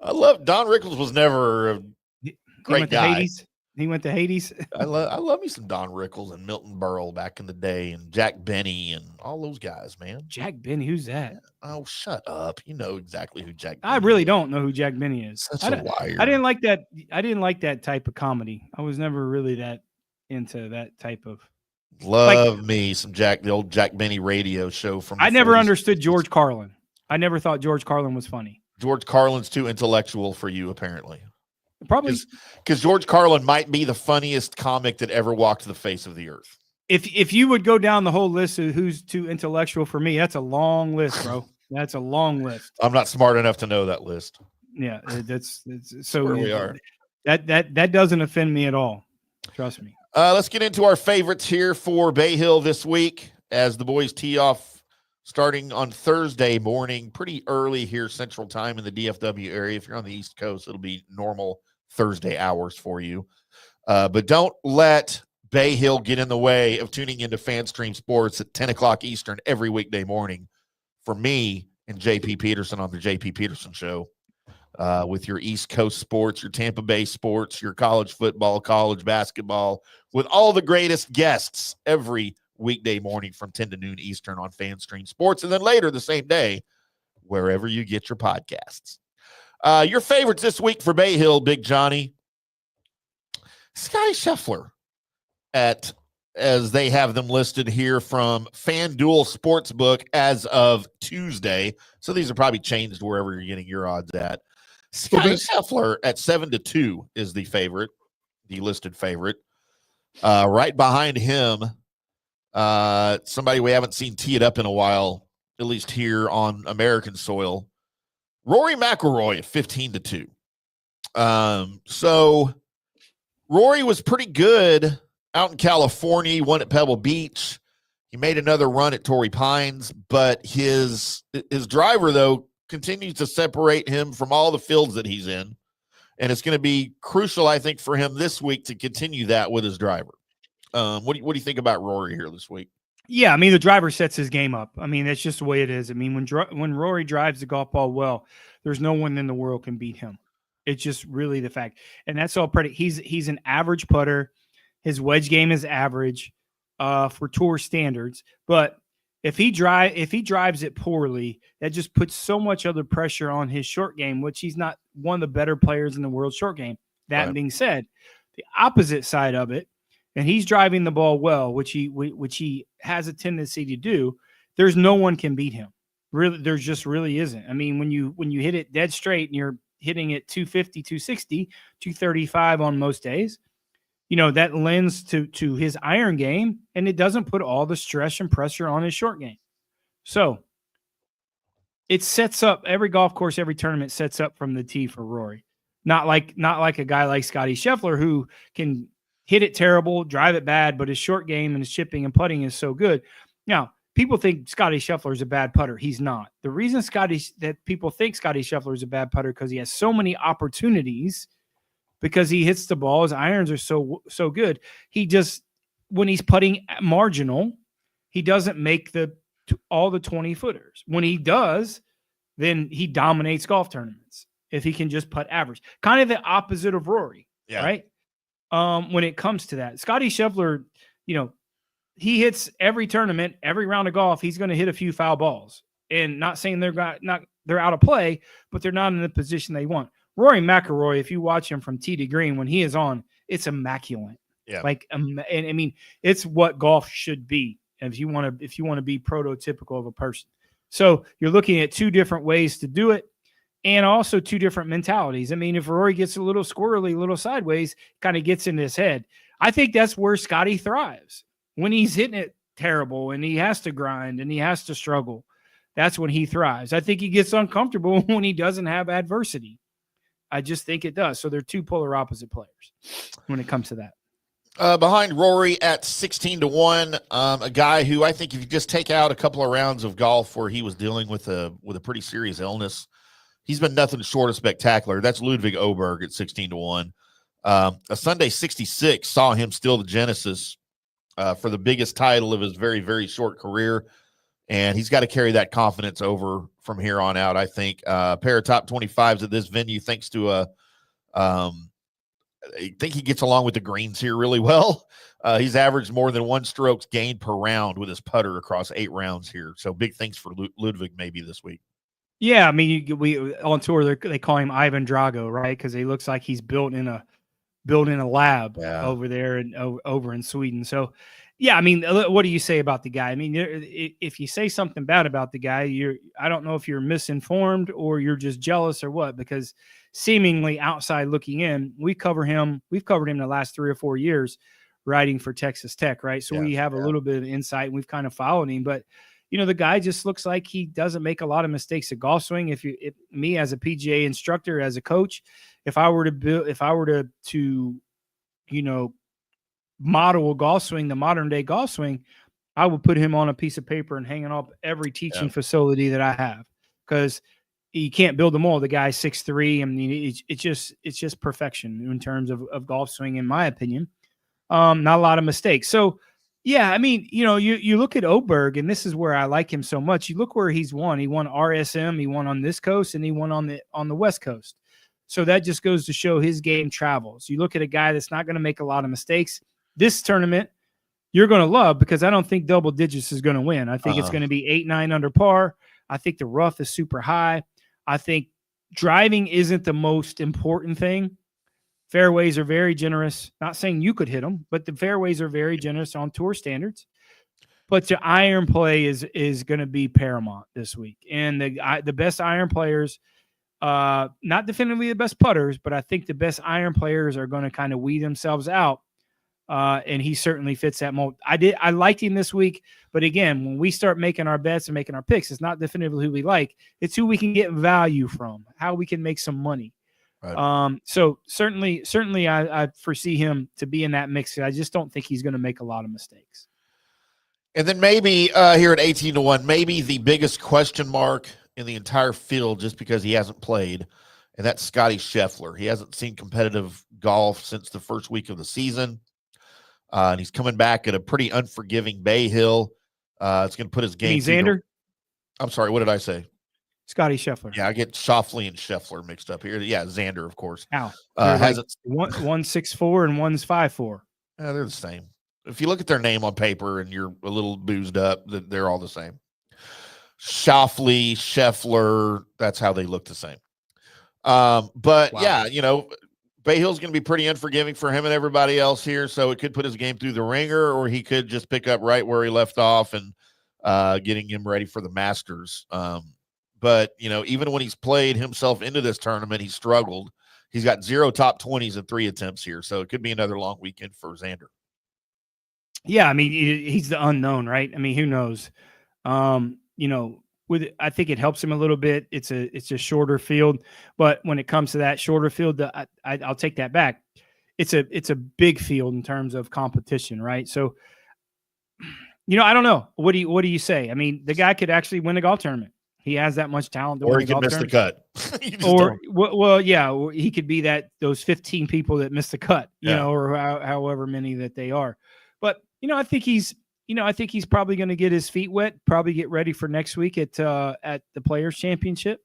I love Don Rickles was never a He great went guy. to Hades? He went to Hades? I love me some Don Rickles and Milton Berle back in the day, and Jack Benny and all those guys, man. Jack Benny, who's that? Oh, shut up! You know exactly who Jack. I Benny really is. don't know who Jack Benny is. Such a liar. I didn't like that. I didn't like that type of comedy. I was never really that into that type of. Love me some the old Jack Benny radio show from. I the never 40s. understood George Carlin. I never thought George Carlin was funny. George Carlin's too intellectual for you, apparently. Probably Because George Carlin might be the funniest comic that ever walked the face of the earth. if you would go down the whole list of who's too intellectual for me, that's a long list, bro. That's a long list. I'm not smart enough to know that list. Yeah, that's so Where we are. That doesn't offend me at all. Trust me. Let's get into our favorites here for Bay Hill this week as the boys tee off starting on Thursday morning, pretty early here Central Time in the DFW area. If you're on the East Coast, it'll be normal Thursday hours for you. But don't let Bay Hill get in the way of tuning into FanStream Sports at 10 o'clock Eastern every weekday morning for me and JP Peterson on the JP Peterson Show. With your East Coast sports, your Tampa Bay sports, your college football, college basketball, with all the greatest guests every weekday morning from 10 to noon Eastern on FanStream Sports, and then later the same day, wherever you get your podcasts. Your favorites this week for Bay Hill, Big Johnny. Scotty Scheffler, as they have them listed here from FanDuel Sportsbook as of Tuesday. So these are probably changed wherever you're getting your odds at. Scotty Scheffler at 7-2 is the favorite, the listed favorite. Right behind him, somebody we haven't seen tee it up in a while, at least here on American soil, Rory McIlroy at 15-2. So Rory was pretty good out in California. He won at Pebble Beach. He made another run at Torrey Pines, but his driver, though, continues to separate him from all the fields that he's in. And it's going to be crucial, I think, for him this week to continue that with his driver. What do you think about Rory here this week? Yeah, I mean, the driver sets his game up. I mean, that's just the way it is. I mean, when Rory drives the golf ball well, there's no one in the world can beat him. It's just really the fact. And that's all he's an average putter. His wedge game is average for tour standards. But if he drives it poorly, that just puts so much other pressure on his short game, which he's not one of the better players in the world short game. That being said, the opposite side of it, and he's driving the ball well, which he has a tendency to do, there's no one can beat him. Really, there just really isn't. I mean, when you hit it dead straight and you're hitting it 250, 260, 235 on most days, you know, that lends to his iron game, and it doesn't put all the stress and pressure on his short game. So it sets up every golf course, every tournament sets up from the tee for Rory. Not like a guy like Scotty Scheffler who can hit it terrible, drive it bad, but his short game and his chipping and putting is so good. Now, people think Scotty Scheffler is a bad putter. He's not. The reason that people think Scotty Scheffler is a bad putter because he has so many opportunities, because he hits the ball, his irons are so good. He just, when he's putting marginal, he doesn't make all the 20 footers. When he does, then he dominates golf tournaments. If he can just putt average, kind of the opposite of Rory, right? When it comes to that, Scotty Scheffler, you know, he hits every tournament, every round of golf, he's going to hit a few foul balls. And not saying they're out of play, but they're not in the position they want. Rory McIlroy, if you watch him from tee to green, when he is on, it's immaculate. Yeah. Like, and I mean, it's what golf should be if you want to be prototypical of a person. So you're looking at two different ways to do it, and also two different mentalities. I mean, if Rory gets a little squirrely, a little sideways, kind of gets in his head. I think that's where Scotty thrives. When he's hitting it terrible and he has to grind and he has to struggle, that's when he thrives. I think he gets uncomfortable when he doesn't have adversity. I just think it does. So they're two polar opposite players when it comes to that. Behind Rory at 16-1, a guy who I think if you just take out a couple of rounds of golf where he was dealing with a pretty serious illness, he's been nothing short of spectacular. That's Ludwig Oberg at 16-1. A Sunday 66 saw him steal the Genesis for the biggest title of his very, very short career. And he's got to carry that confidence over from here on out, I think. A pair of top 25s at this venue, thanks to I think he gets along with the greens here really well. He's averaged more than 1 strokes gained per round with his putter across 8 rounds here. So big things for Ludwig maybe this week. Yeah, I mean, we on tour they call him Ivan Drago, right? Because he looks like he's built in a lab over there and over in Sweden. So, yeah, I mean, what do you say about the guy? I mean, if you say something bad about the guy, I don't know if you're misinformed or you're just jealous or what, because seemingly outside looking in, we've covered him the last 3 or 4 years writing for Texas Tech, right? So we have a little bit of insight and we've kind of followed him, but the guy just looks like he doesn't make a lot of mistakes at golf swing. If me as a PGA instructor, as a coach, if I were to model a golf swing, the modern day golf swing, I would put him on a piece of paper and hanging up every teaching facility that I have, because you can't build them all. The guy's 6'3". I mean, it's just perfection in terms of golf swing, in my opinion. Not a lot of mistakes. So, yeah, I mean, you look at Oberg, and this is where I like him so much. You look where he's won. He won RSM, he won on this coast, and he won on the West Coast. So that just goes to show his game travels. You look at a guy that's not going to make a lot of mistakes. This tournament, you're going to love, because I don't think double digits is going to win. I think it's going to be 8-9 under par. I think the rough is super high. I think driving isn't the most important thing. Fairways are very generous. Not saying you could hit them, but the fairways are very generous on tour standards. But the iron play is going to be paramount this week. And the best iron players, not definitively the best putters, but I think the best iron players are going to kind of weed themselves out. And he certainly fits that mold. I liked him this week, but again, when we start making our bets and making our picks, it's not definitively who we like. It's who we can get value from, how we can make some money. Right. So certainly I foresee him to be in that mix. I just don't think he's going to make a lot of mistakes. And then maybe here at 18-1, maybe the biggest question mark in the entire field, just because he hasn't played, and that's Scotty Scheffler. He hasn't seen competitive golf since the first week of the season. And he's coming back at a pretty unforgiving Bay Hill. It's going to put his game. Xander? I'm sorry, what did I say? Scotty Scheffler. Yeah, I get Schauffele and Scheffler mixed up here. Yeah, Xander, of course. How? Hasn't one's 6'4" and one's 5'4". They're the same. If you look at their name on paper and you're a little boozed up, they're all the same. Schauffele, Scheffler, that's how they look the same. But yeah, Bay Hill's going to be pretty unforgiving for him and everybody else here, so it could put his game through the ringer, or he could just pick up right where he left off and getting him ready for the Masters. But, even when he's played himself into this tournament, he struggled. He's got 0 top 20s in 3 attempts here, so it could be another long weekend for Xander. Yeah, I mean, he's the unknown, right? I mean, who knows? I think it helps him a little bit. It's a shorter field, but when it comes to that shorter field, I'll take that back. It's a big field in terms of competition, right? So, I don't know. What do you say? I mean, the guy could actually win a golf tournament. He has that much talent. Or he could miss the cut. He could be those 15 people that missed the cut, or however many that they are. But I think he's probably going to get his feet wet, probably get ready for next week at the Players Championship.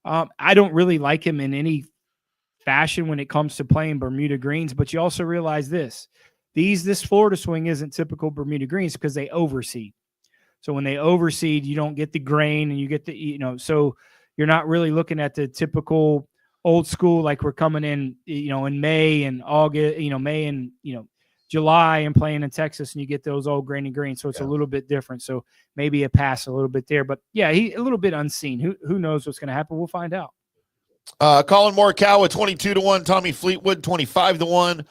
I don't really like him in any fashion when it comes to playing Bermuda greens, but you also realize this Florida swing isn't typical Bermuda greens because they overseed. So when they overseed, you don't get the grain and you get the, so you're not really looking at the typical old school, like we're coming in, in May and August, May and, July and playing in Texas, and you get those old grainy greens. So it's a little bit different. So maybe a pass a little bit there, but yeah, he a little bit unseen. Who knows what's going to happen? We'll find out. Colin Morikawa 22-1, Tommy Fleetwood 25-1,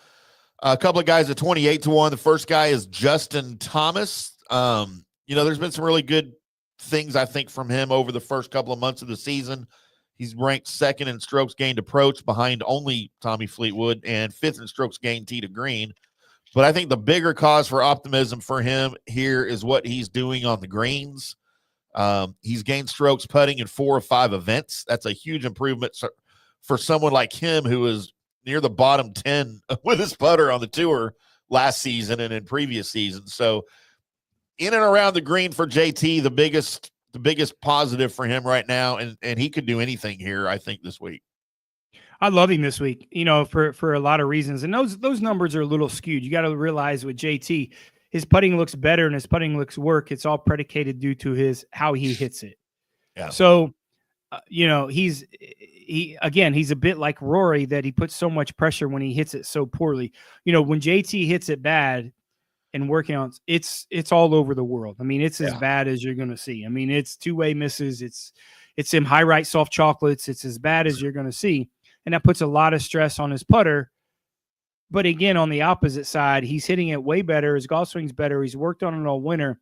a couple of guys at 28-1. The first guy is Justin Thomas. There's been some really good things, I think, from him over the first couple of months of the season. He's ranked second in strokes gained approach behind only Tommy Fleetwood and fifth in strokes gained tee to green. But I think the bigger cause for optimism for him here is what he's doing on the greens. He's gained strokes putting in 4 of 5 events. That's a huge improvement for someone like him who is near the bottom 10 with his putter on the tour last season and in previous seasons. So in and around the green for JT, the biggest positive for him right now, and he could do anything here, I think, this week. I love him this week, for a lot of reasons. And those numbers are a little skewed. You got to realize with JT, his putting looks better and his putting looks work. It's all predicated due to how he hits it. Yeah. So, he's a bit like Rory, that he puts so much pressure when he hits it so poorly. When JT hits it bad and working on it's all over the world. I mean, it's as bad as you're going to see. I mean, it's two-way misses. It's him high right soft chocolates. It's as bad as you're going to see. And that puts a lot of stress on his putter. But again, on the opposite side, he's hitting it way better. His golf swing's better. He's worked on it all winter.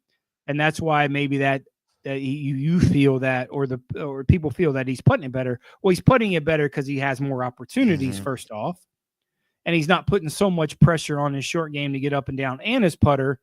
And that's why maybe that you feel that, or people feel that he's putting it better. Well, he's putting it better because he has more opportunities, first off. And he's not putting so much pressure on his short game to get up and down and his putter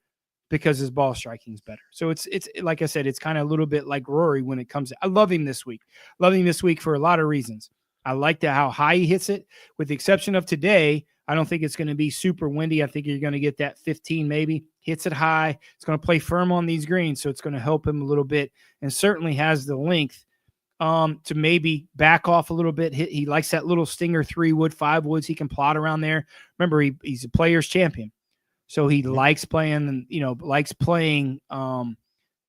because his ball striking is better. So it's like I said, it's kind of a little bit like Rory when it comes to, I love him this week. Love him this week for a lot of reasons. I like how high he hits it. With the exception of today, I don't think it's going to be super windy. I think you're going to get that 15 maybe. Hits it high. It's going to play firm on these greens, so it's going to help him a little bit, and certainly has the length to maybe back off a little bit. He likes that little stinger 3-wood, 5-woods. He can plot around there. Remember, he's a player's champion, so he likes playing,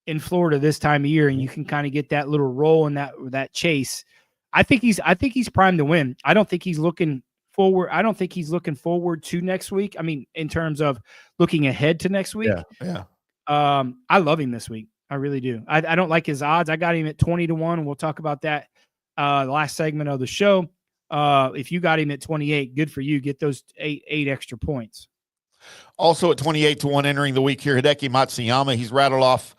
in Florida this time of year, and you can kind of get that little roll and that chase. I think he's primed to win. I don't think he's looking forward. I don't think he's looking forward to next week. I mean, in terms of looking ahead to next week. Yeah. I love him this week. I really do. I don't like his odds. I got him at 20-1, and we'll talk about that the last segment of the show. If you got him at 28, good for you. Get those eight extra points. Also at 28-1 entering the week here, Hideki Matsuyama. He's rattled off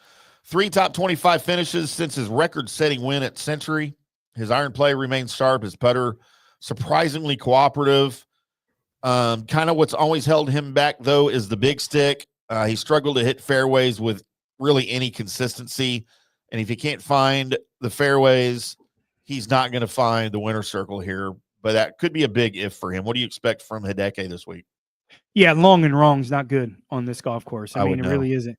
3 top 25 finishes since his record-setting win at Century. His iron play remains sharp. His putter surprisingly cooperative. Kind of what's always held him back, though, is the big stick. He struggled to hit fairways with really any consistency. And if he can't find the fairways, he's not going to find the winner's circle here. But that could be a big if for him. What do you expect from Hideki this week? Yeah, long and wrong is not good on this golf course. I mean, it really isn't.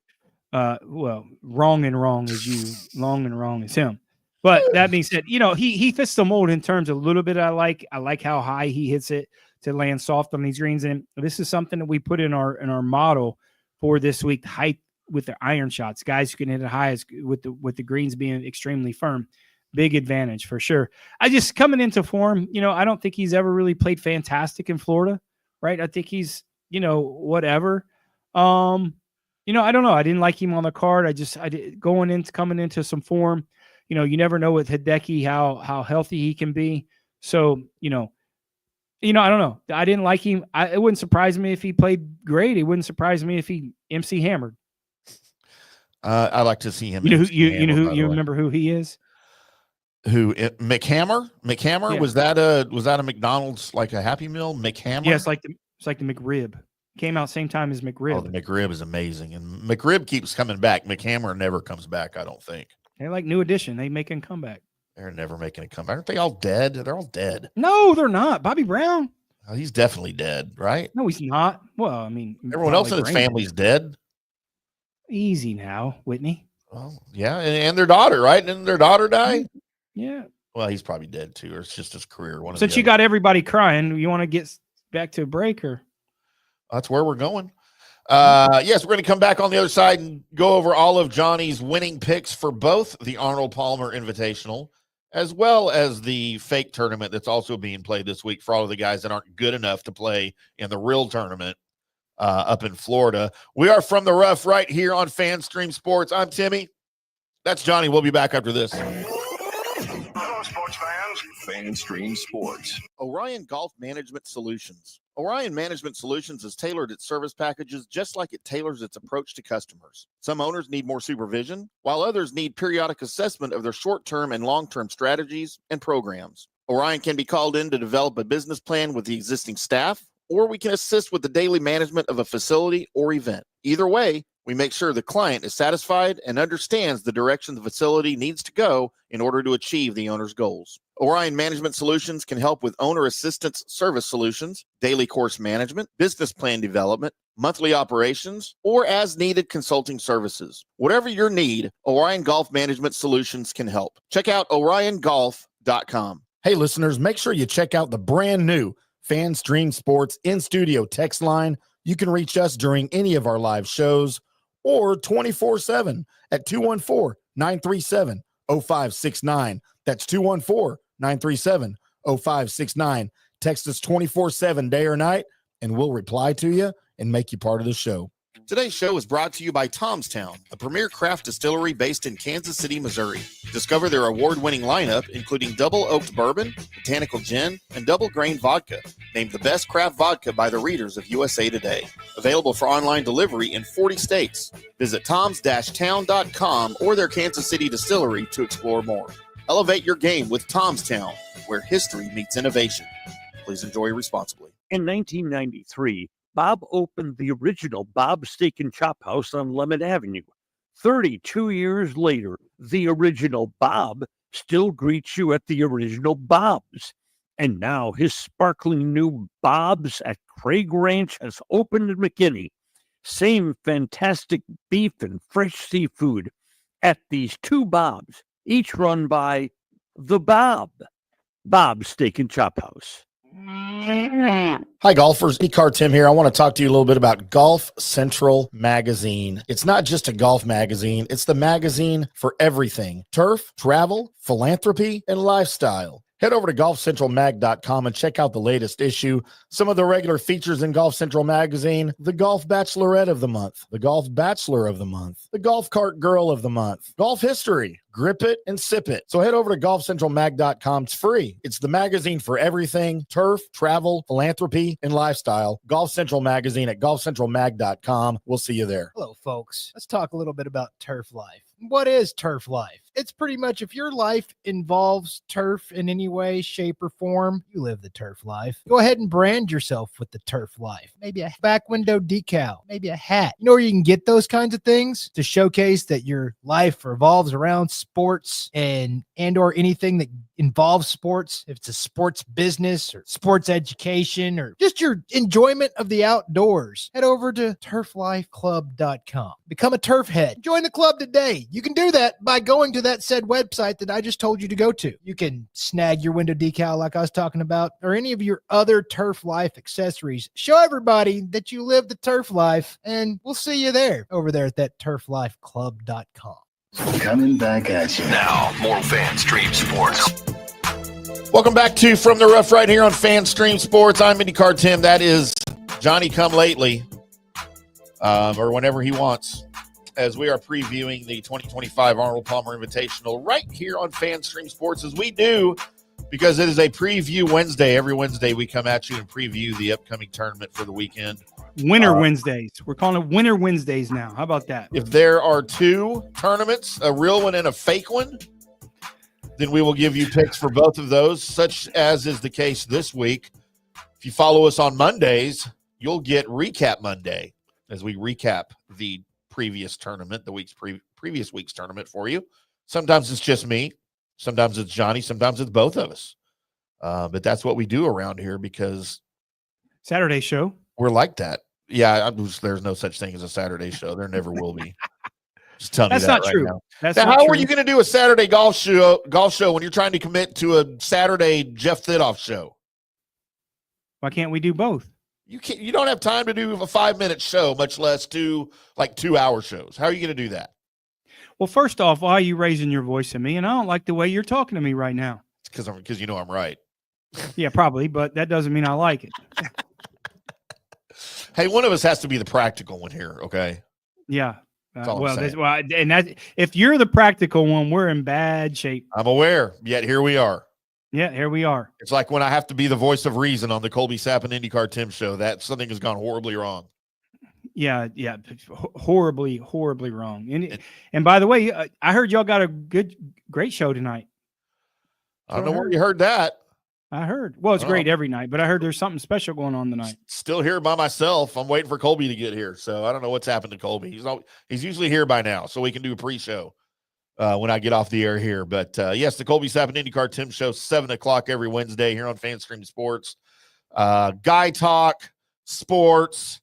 Wrong and wrong is you. Long and wrong is him. But that being said, he fits the mold in terms of a little bit. I like how high he hits it to land soft on these greens. And this is something that we put in our model for this week, height with the iron shots. Guys who can hit it high with the greens being extremely firm. Big advantage for sure. I just coming into form, I don't think he's ever really played fantastic in Florida, right? I think he's, whatever. I don't know. I didn't like him on the card. Coming into some form. You never know with Hideki how healthy he can be. So, I don't know. I didn't like him. It wouldn't surprise me if he played great. It wouldn't surprise me if he MC hammered. I like to see him. You remember who he is? Who? McHammer? McHammer? Yeah. Was that a McDonald's, like a Happy Meal? McHammer? Yeah, it's like the McRib. Came out same time as McRib. Oh, the McRib is amazing, and McRib keeps coming back. McHammer never comes back, I don't think. They're like New Edition. They making a comeback. They're never making a comeback. Aren't they all dead? They're all dead. No, they're not. Bobby Brown. Oh, he's definitely dead, right? No, he's not. Well, I mean, everyone else in his family's dead. Easy now, Whitney. Well, yeah, and their daughter, right? Didn't their daughter die? Yeah. Well, he's probably dead too, or it's just his career. Since you got everybody crying, you want to get back to a break, or? That's where we're going. Yes, we're going to come back on the other side and go over all of Johnny's winning picks for both the Arnold Palmer Invitational as well as the fake tournament that's also being played this week for all of the guys that aren't good enough to play in the real tournament up in Florida. We are from the rough right here on FanStream Sports. I'm Timmy. That's Johnny. We'll be back after this. Hello, sports fans. FanStream Sports. Orion Golf Management Solutions. Orion Management Solutions has tailored its service packages just like it tailors its approach to customers. Some owners need more supervision, while others need periodic assessment of their short-term and long-term strategies and programs. Orion can be called in to develop a business plan with the existing staff, or we can assist with the daily management of a facility or event. Either way, we make sure the client is satisfied and understands the direction the facility needs to go in order to achieve the owner's goals. Orion Management Solutions can help with owner assistance service solutions, daily course management, business plan development, monthly operations, or as needed consulting services. Whatever your need, Orion Golf Management Solutions can help. Check out oriongolf.com. Hey, listeners, make sure you check out the brand new FanStream Sports in-studio text line. You can reach us during any of our live shows or 24/7 at 214-937-0569. That's 214-937-0569. Text us 24/7 day or night, and we'll reply to you and make you part of the show. Today's show is brought to you by Tomstown, a premier craft distillery based in Kansas City, Missouri. Discover their award-winning lineup, including double oaked bourbon, botanical gin, and double grain vodka. Named the best craft vodka by the readers of USA Today. Available for online delivery in 40 states. Visit toms-town.com or their Kansas City distillery to explore more. Elevate your game with Tomstown, where history meets innovation. Please enjoy responsibly. In 1993, Bob opened the original Bob Steak and Chop House on Lemon Avenue. 32 years later, the original Bob still greets you at the original Bob's. And now his sparkling new Bob's at Craig Ranch has opened in McKinney. Same fantastic beef and fresh seafood at these two Bob's, each run by the Bob Steak and Chop House. Hi, golfers. INdyCarTim here. I want to talk to you a little bit about Golf Central Magazine. It's not just a golf magazine. It's the magazine for everything: turf, travel, philanthropy, and lifestyle. Head over to golfcentralmag.com and check out the latest issue. Some of the regular features in Golf Central Magazine: the Golf Bachelorette of the Month, the Golf Bachelor of the Month, the Golf Cart Girl of the Month, Golf History, Grip It and Sip It. So head over to golfcentralmag.com. It's free. It's the magazine for everything: turf, travel, philanthropy, and lifestyle. Golf Central Magazine at golfcentralmag.com. We'll see you there. Hello, folks. Let's talk a little bit about turf life. What is turf life? It's pretty much, if your life involves turf in any way, shape, or form, you live the turf life. Go ahead and brand yourself with the turf life. Maybe a back window decal, maybe a hat. You know where you can get those kinds of things to showcase that your life revolves around sports and or anything that involves sports. If it's a sports business or sports education or just your enjoyment of the outdoors, head over to turflifeclub.com. Become a turf head. Join the club today. You can do that by going to that said website that I just told you to go to. You can snag your window decal like I was talking about, or any of your other turf life accessories. Show everybody that you live the turf life, and we'll see you there over there at that turflifeclub.com. Coming back at you. Now, more FanStream Sports. Welcome back to From the Rough right here on FanStream Sports. I'm INdyCarTim. That is Johnny Come Lately, or whenever he wants, as we are previewing the 2025 Arnold Palmer Invitational right here on FanStream Sports, as we do, because it is a preview Wednesday. Every Wednesday we come at you and preview the upcoming tournament for the weekend. Winter Wednesdays. We're calling it Winter Wednesdays now. How about that? If there are two tournaments, a real one and a fake one, then we will give you picks for both of those, such as is the case this week. If you follow us on Mondays, you'll get Recap Monday as we recap the previous tournament, the previous week's tournament for you. Sometimes it's just me. Sometimes it's Johnny. Sometimes it's both of us. But that's what we do around here because Saturday show. We're like that. Yeah, there's no such thing as a Saturday show. There never will be. Just telling you that not right true. now. That's now, not how true. are you going to do a Saturday golf show when you're trying to commit to a Saturday Jeff Thidoff show? Why can't we do both? You don't have time to do a 5-minute show, much less 2 2-hour shows. How are you going to do that? Well, first off, why are you raising your voice at me? And I don't like the way you're talking to me right now. It's because you know I'm right. Yeah, probably, but that doesn't mean I like it. Hey, one of us has to be the practical one here, okay? Yeah. all I'm saying. And that if you're the practical one, we're in bad shape. I'm aware, yet here we are. Yeah, here we are. It's like when I have to be the voice of reason on the Colby Sapp and IndyCarTim show. That something has gone horribly wrong. Yeah, horribly wrong. And by the way, I heard y'all got a great show tonight. I don't know where you heard that. I heard. Well, it's great every night, but I heard there's something special going on tonight. Still here by myself. I'm waiting for Colby to get here, so I don't know what's happened to Colby. He's usually here by now, so we can do a pre-show when I get off the air here. But yes, the Colby Sapp and IndyCarTim show, 7:00 every Wednesday here on FanStream Sports. Guy talk, sports,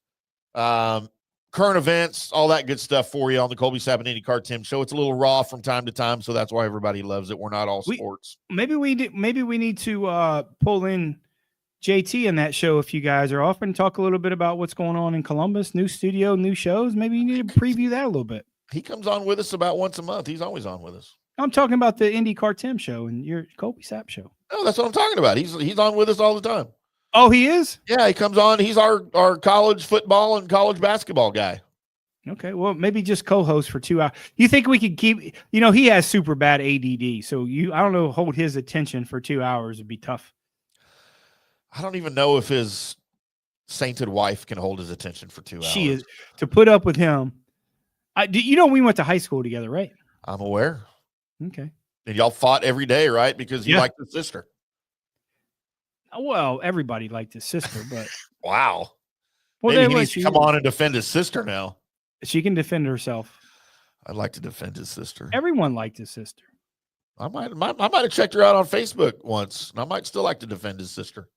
current events, all that good stuff for you on the Colby Sapp and IndyCarTim show. It's a little raw from time to time, so that's why everybody loves it. We're not all sports. Maybe we need to pull in JT in that show if you guys are off and talk a little bit about what's going on in Columbus, new studio, new shows. Maybe you need to preview that a little bit. He comes on with us about once a month. He's always on with us. I'm talking about the IndyCarTim show and your Colby Sapp show. No, that's what I'm talking about. He's on with us all the time. Oh, he is? Yeah, he comes on. He's our college football and college basketball guy. Okay, well, maybe just co-host for 2 hours. You think we could keep, he has super bad ADD, so I don't know, hold his attention for 2 hours would be tough. I don't even know if his sainted wife can hold his attention for 2 hours. She is. To put up with him. We went to high school together, right? I'm aware. Okay. And y'all fought every day, right? Because you liked his sister. Well, everybody liked his sister, but wow. Well, maybe he needs to come on and defend his sister now. She can defend herself. I'd like to defend his sister. Everyone liked his sister. I might have checked her out on Facebook once, and I might still like to defend his sister.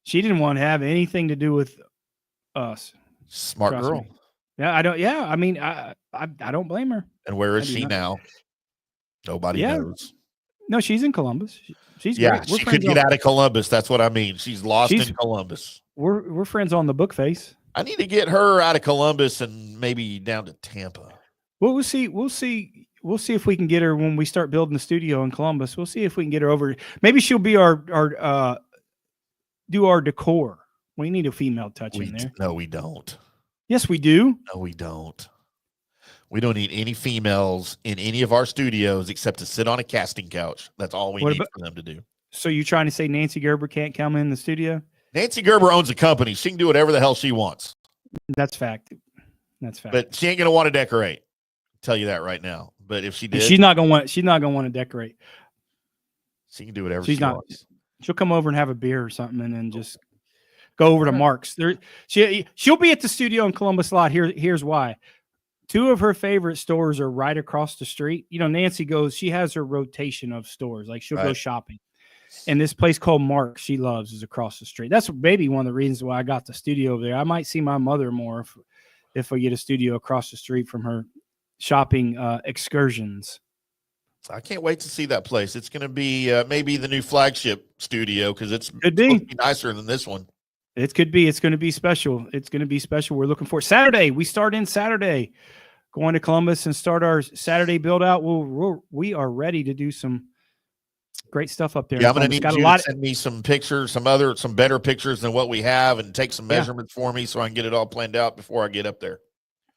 She didn't want to have anything to do with us. Smart Trust girl. me. Yeah, I don't. Yeah, I mean, I don't blame her. And where is she now? Nobody knows. No, she's in Columbus. She's great. We're she could get out of Columbus. That's what I mean. She's lost in Columbus. We're friends on the book face. I need to get her out of Columbus and maybe down to Tampa. Well, we'll see if we can get her when we start building the studio in Columbus. We'll see if we can get her over. Maybe she'll be our do our decor. We need a female touch in there. No, we don't. Yes, we do. No, we don't. We don't need any females in any of our studios except to sit on a casting couch. That's all we need for them to do. So you're trying to say Nancy Gerber can't come in the studio? Nancy Gerber owns a company. She can do whatever the hell she wants. That's fact. But she ain't going to want to decorate. I'll tell you that right now. But if she did, she's not going to want to decorate. She can do whatever she wants. She'll come over and have a beer or something and then just go over to Mark's. She'll be at the studio in Columbus a lot. Here's why. 2 of her favorite stores are right across the street. Nancy she has her rotation of stores. Like she'll go shopping. And this place called Mark's she loves is across the street. That's maybe one of the reasons why I got the studio over there. I might see my mother more if I get a studio across the street from her shopping excursions. I can't wait to see that place. It's going to be maybe the new flagship studio because it's supposed to be nicer than this one. It could be. It's going to be special. It's going to be special. We're looking for Saturday. We start in Saturday, going to Columbus and start our Saturday build out. We are ready to do some great stuff up there. Yeah, I'm going to need you to send me some pictures, some better pictures than what we have, and take some measurements for me so I can get it all planned out before I get up there.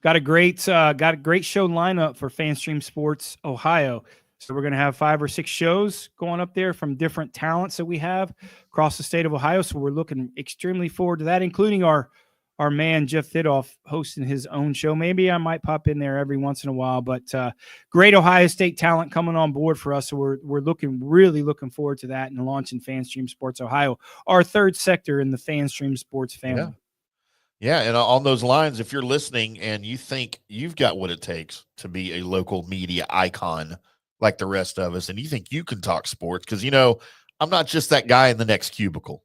Got a great show lineup for FanStream Sports Ohio. So we're going to have 5 or 6 shows going up there from different talents that we have across the state of Ohio. So we're looking extremely forward to that, including our man, Jeff Thidoff, hosting his own show. Maybe I might pop in there every once in a while, but great Ohio State talent coming on board for us. So we're really looking forward to that and launching FanStream Sports Ohio, our 3rd sector in the FanStream Sports family. Yeah, and on those lines, if you're listening and you think you've got what it takes to be a local media icon like the rest of us, and you think you can talk sports, because, I'm not just that guy in the next cubicle.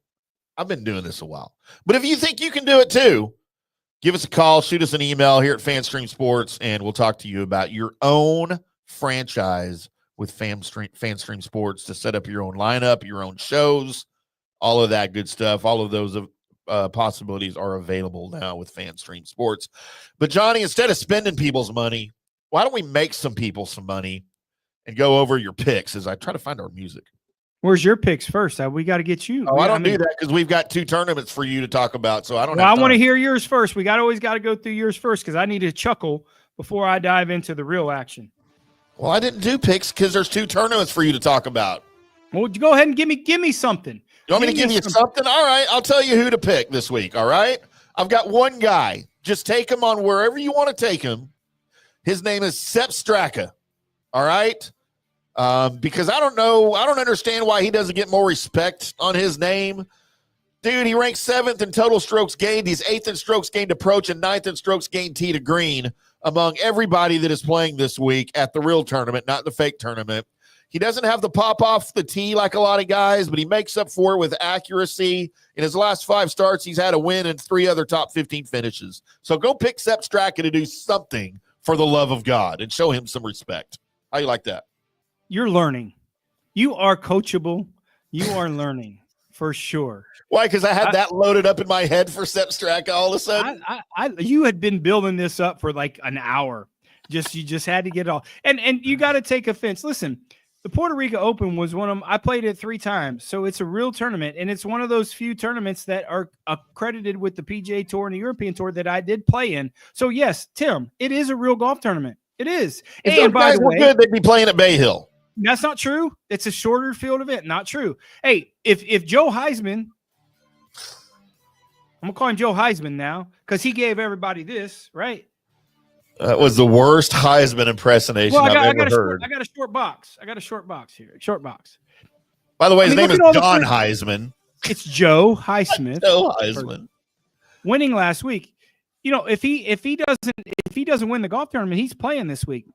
I've been doing this a while. But if you think you can do it too, give us a call, shoot us an email here at FanStream Sports, and we'll talk to you about your own franchise with FanStream Sports to set up your own lineup, your own shows, all of that good stuff. All of those possibilities are available now with FanStream Sports. But, Johnny, instead of spending people's money, why don't we make some people some money and go over your picks as I try to find our music? Where's your picks first? We got to get you. Oh, I don't do that because we've got 2 tournaments for you to talk about. So I don't. Well, I want to hear yours first. We always got to go through yours first because I need to chuckle before I dive into the real action. Well, I didn't do picks because there's 2 tournaments for you to talk about. Well, go ahead and give me something. You want me to give you something? All right, I'll tell you who to pick this week. All right, I've got one guy. Just take him on wherever you want to take him. His name is Sepp Straka. All right. Because I don't understand why he doesn't get more respect on his name. Dude, he ranks 7th in total strokes gained. He's 8th in strokes gained approach and 9th in strokes gained tee to green among everybody that is playing this week at the real tournament, not the fake tournament. He doesn't have the pop off the tee like a lot of guys, but he makes up for it with accuracy. In his last 5 starts, he's had a win and 3 other top 15 finishes. So go pick Sepp Straka to do something for the love of God and show him some respect. How you like that? You're learning. You are coachable. You are learning for sure. Why? Because I had that loaded up in my head for Sepp Straka all of a sudden. You had been building this up for like an hour. You just had to get it all. And you got to take offense. Listen, the Puerto Rico Open was one of them. I played it 3 times, so it's a real tournament, and it's one of those few tournaments that are accredited with the PGA Tour and the European Tour that I did play in. So yes, Tim, it is a real golf tournament. It is. If those guys were good, they'd be playing at Bay Hill. That's not true. It's a shorter field event. Not true. Hey, if Joe Heisman, I'm going to call him Joe Heisman now because he gave everybody this, right? That was the worst Heisman impersonation I've ever heard. I got a short box. I got a short box here. Short box. By the way, his name is John Heisman. It's Joe Highsmith. Joe Heisman. Winning last week. You know, if he doesn't win the golf tournament, he's playing this week.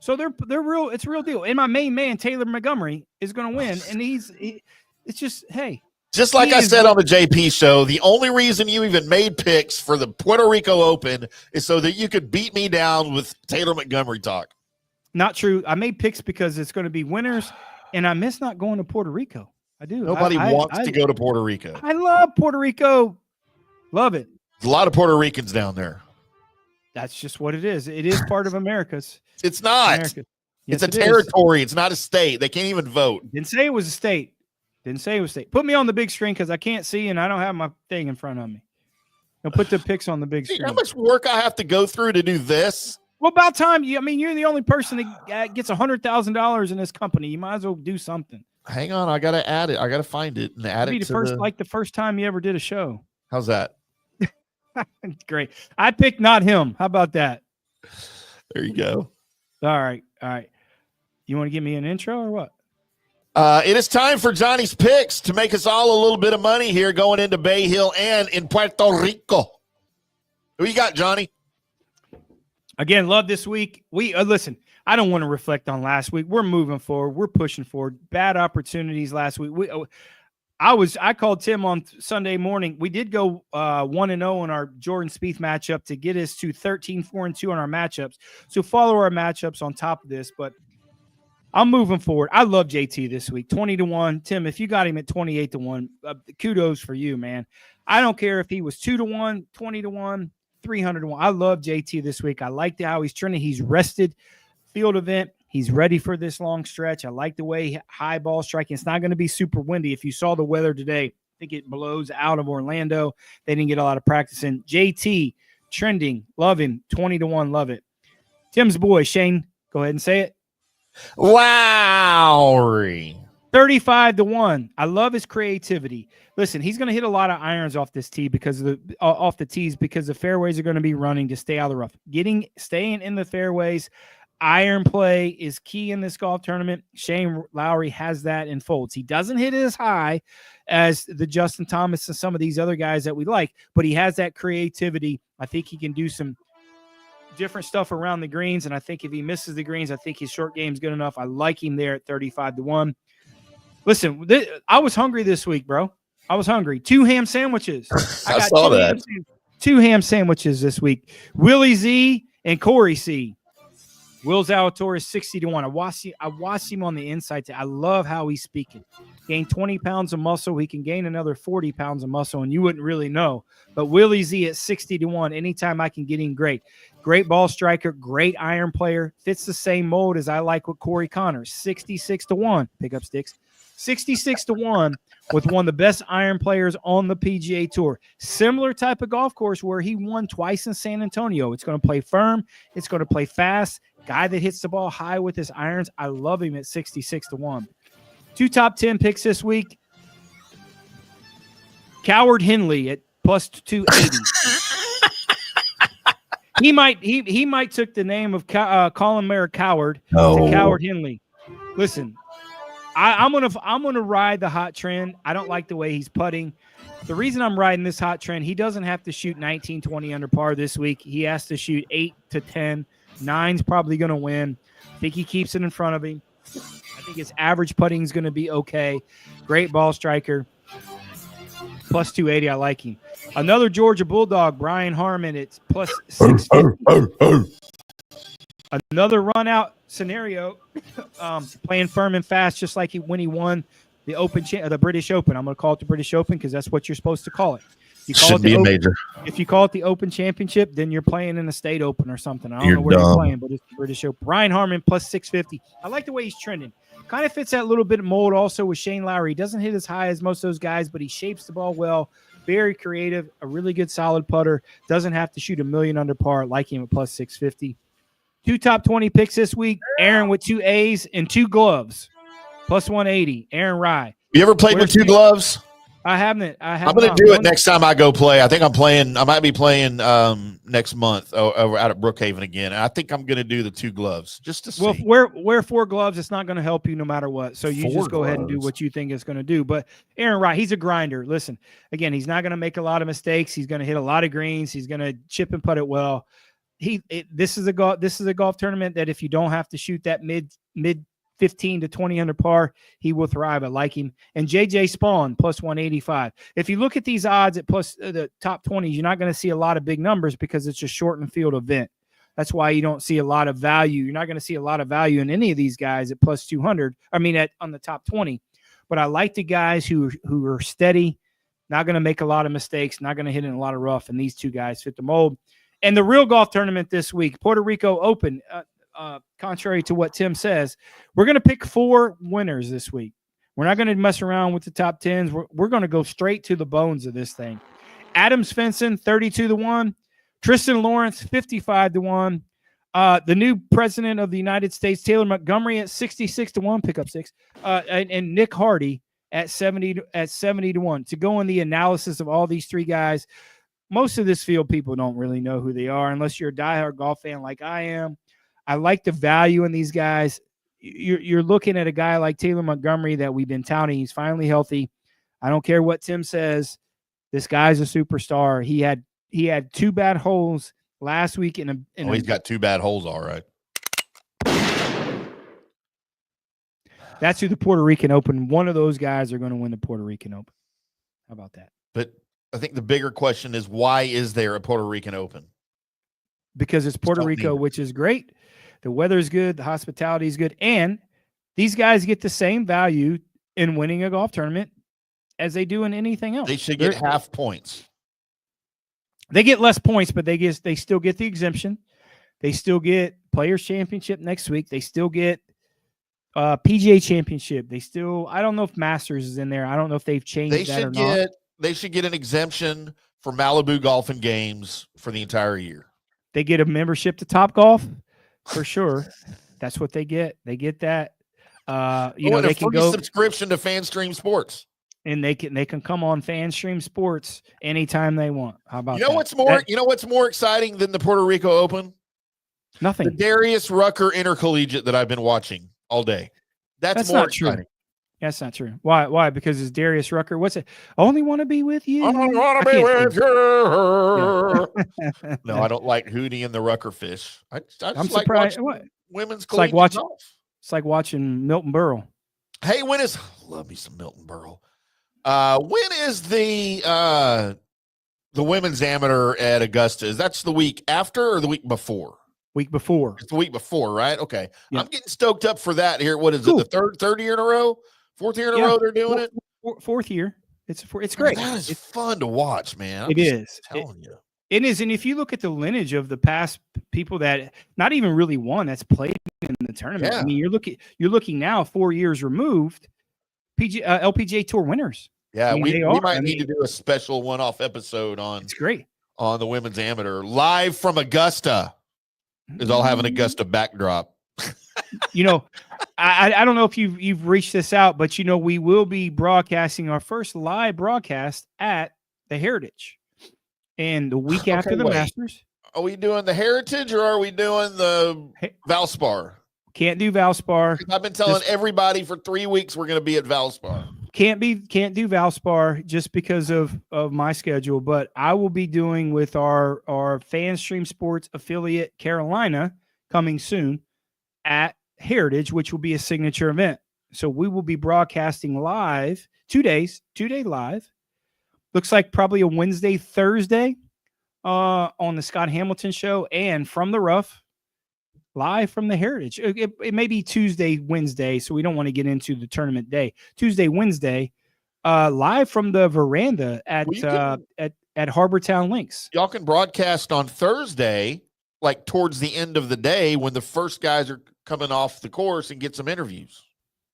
So they're real. It's a real deal. And my main man, Taylor Montgomery, is going to win. And it's just, hey. Just like I said on the JP show, the only reason you even made picks for the Puerto Rico Open is so that you could beat me down with Taylor Montgomery talk. Not true. I made picks because it's going to be winners, and I miss not going to Puerto Rico. I do. Nobody wants to go to Puerto Rico. I love Puerto Rico. Love it. There's a lot of Puerto Ricans down there. That's just what it is. It is part of America's. It's not. Yes, it's a territory. It's not a state. They can't even vote. Didn't say it was a state. Put me on the big screen because I can't see and I don't have my thing in front of me. Now put the picks on the big screen. How much work I have to go through to do this? Well, about time. You're the only person that gets $100,000 in this company. You might as well do something. Hang on. I got to add it. I got to find it and add it to the first time you ever did a show. How's that? Great. I picked not him. How about that? There you go. All right. You want to give me an intro or what? It is time for Johnny's picks to make us all a little bit of money here going into Bay Hill and in Puerto Rico. Who you got, Johnny? Again, love this week. Listen, I don't want to reflect on last week. We're moving forward. We're pushing forward. Bad opportunities last week. I called Tim on Sunday morning. We did go 1-0 in our Jordan Spieth matchup to get us to 13-4-2 on our matchups. So follow our matchups on top of this, but I'm moving forward. I love JT this week, 20-1. Tim, if you got him at 28-1, kudos for you, man. I don't care if he was 2-1, 20-1, 300-1. I love JT this week. I like how he's trending. He's rested. Field event. He's ready for this long stretch. I like the way high ball striking. It's not going to be super windy. If you saw the weather today, I think it blows out of Orlando. They didn't get a lot of practice in. JT, trending. Love him. 20-1. Love it. Tim's boy, Shane, go ahead and say it. Lowry. 35-1. I love his creativity. Listen, he's going to hit a lot of irons off this tee because of off the tees because the fairways are going to be running to stay out of the rough. Staying in the fairways. Iron play is key in this golf tournament. Shane Lowry has that in folds. He doesn't hit it as high as the Justin Thomas and some of these other guys that we like, but he has that creativity. I think he can do some different stuff around the greens, and I think if he misses the greens, I think his short game is good enough. I like him there at 35-1. Listen, I was hungry this week, bro. I was hungry. 2 ham sandwiches. I saw that. 2 ham sandwiches this week. Willie Z and Corey C. Will Zalatoris 60-1. I watched him on the inside. I love how he's speaking. Gain 20 pounds of muscle. He can gain another 40 pounds of muscle, and you wouldn't really know. But Willie Z at 60-1. Anytime I can get him, great. Great ball striker, great iron player. Fits the same mold as I like with Corey Connors. 66-1. Pick up sticks. 66-1 with one of the best iron players on the PGA Tour. Similar type of golf course where he won twice in San Antonio. It's going to play firm. It's going to play fast. Guy that hits the ball high with his irons. I love him at 66-1. 2 top 10 picks this week. Coward Henley at plus 280. He might took the name of Colin Mayer Coward to Coward Henley. Listen, I'm gonna ride the hot trend. I don't like the way he's putting. The reason I'm riding this hot trend, he doesn't have to shoot 19, 20 under par this week. He has to shoot 8 to 10. 9's probably going to win. I think he keeps it in front of him. I think his average putting is going to be okay. Great ball striker. Plus 280, I like him. Another Georgia Bulldog, Brian Harmon, it's plus 650. Another run-out scenario, playing firm and fast, just like when he won the the British Open. I'm going to call it the British Open because that's what you're supposed to call it. Should be a major. If you call it the Open Championship, then you're playing in the State Open or something. I don't know where you're playing, but it's the British Open. Brian Harmon plus 650. I like the way he's trending. Kind of fits that little bit of mold also with Shane Lowry. He doesn't hit as high as most of those guys, but he shapes the ball well. Very creative, a really good solid putter. Doesn't have to shoot a million under par. Like him at plus 650. 2 top 20 picks this week. Aaron with 2 A's and 2 gloves. Plus 180. Aaron Rye. You ever played with 2 gloves? I haven't. I'm going to do it next time I go play. I think I might be playing next month over out at Brookhaven again. And I think I'm going to do the 2 gloves just to see. Well, wear 4 gloves. It's not going to help you no matter what. So you just go ahead and do what you think it's going to do. But Aaron Wright, he's a grinder. Listen, again, he's not going to make a lot of mistakes. He's going to hit a lot of greens. He's going to chip and putt it well. This is a golf tournament that if you don't have to shoot that mid 15 to 20 under par, he will thrive. I like him. And JJ Spawn plus 185. If you look at these odds at plus the top 20s, you're not going to see a lot of big numbers because it's a shortened field event. That's why you don't see a lot of value. You're not going to see a lot of value in any of these guys at plus 200. I mean, on the top 20. But I like the guys who are steady, not going to make a lot of mistakes, not going to hit in a lot of rough. And these 2 guys fit the mold. And the real golf tournament this week, Puerto Rico Open. Contrary to what Tim says, we're going to pick 4 winners this week. We're not going to mess around with the top 10s. We're going to go straight to the bones of this thing. Adam Svensson, 32-1. Tristan Lawrence, 55-1. The new president of the United States, Taylor Montgomery, at 66-1. Pick up 6. And Nick Hardy at 70-1. To go in the analysis of all these 3 guys, most of this field people don't really know who they are unless you're a diehard golf fan like I am. I like the value in these guys. You're looking at a guy like Taylor Montgomery that we've been touting. He's finally healthy. I don't care what Tim says. This guy's a superstar. He had 2 bad holes last week. He's got 2 bad holes, all right. That's who the Puerto Rican Open. One of those guys are going to win the Puerto Rican Open. How about that? But I think the bigger question is, why is there a Puerto Rican Open? Because it's Puerto Rico, which is great. The weather is good. The hospitality is good. And these guys get the same value in winning a golf tournament as they do in anything else. They should get half points. They get less points, but they still get the exemption. They still get Players Championship next week. They still get PGA Championship. I don't know if Masters is in there. I don't know if they've changed that or not. They should get an exemption for Malibu Golf and Games for the entire year. They get a membership to Topgolf for sure. That's what they get. They get that. They can go subscription to FanStream Sports, and they can come on FanStream Sports anytime they want. How about that? What's more exciting than the Puerto Rico Open? Nothing. The Darius Rucker Intercollegiate that I've been watching all day. That's more not exciting. True. That's not true. Why? Because it's Darius Rucker. What's it? Only want to be with you. I want to be with you. Yeah. No, I don't like Hootie and the Rucker fish. I'm surprised. Women's collegiate golf. It's like watching Milton Berle. Hey, love me some Milton Berle. When is the women's amateur at Augusta? That's the week after or the week before? Week before. It's the week before, right? Okay. Yeah. I'm getting stoked up for that here. What is it? The third year in a row? 4th year in a row they're doing it? 4th year. It's great. That is fun to watch, man. It is. I'm telling you. It is, and if you look at the lineage of the past people that not even really won, that's played in the tournament. Yeah. I mean, you're looking now 4 years removed, LPGA Tour winners. Yeah, I mean, we might need to do a special one-off episode on It's great. on the women's amateur live from Augusta. Is all have an Augusta backdrop. You know, I don't know if you've reached this out, but you know, we will be broadcasting our first live broadcast at the Heritage, and the week after the wait. Masters. Are we doing the Heritage or are we doing the Valspar? Can't do Valspar. I've been telling everybody for 3 weeks we're going to be at Valspar. Can't do Valspar just because of my schedule, but I will be doing with our FanStream Sports affiliate Carolina coming soon at Heritage, which will be a signature event. So we will be broadcasting live 2 days, 2-day live. Looks like probably a Wednesday, Thursday on the Scott Hamilton show, and from the rough live from the Heritage. It may be Tuesday, Wednesday, so we don't want to get into the tournament day. Tuesday, Wednesday, live from the veranda at Harbortown Links. Y'all can broadcast on Thursday, like towards the end of the day when the first guys are coming off the course, and get some interviews.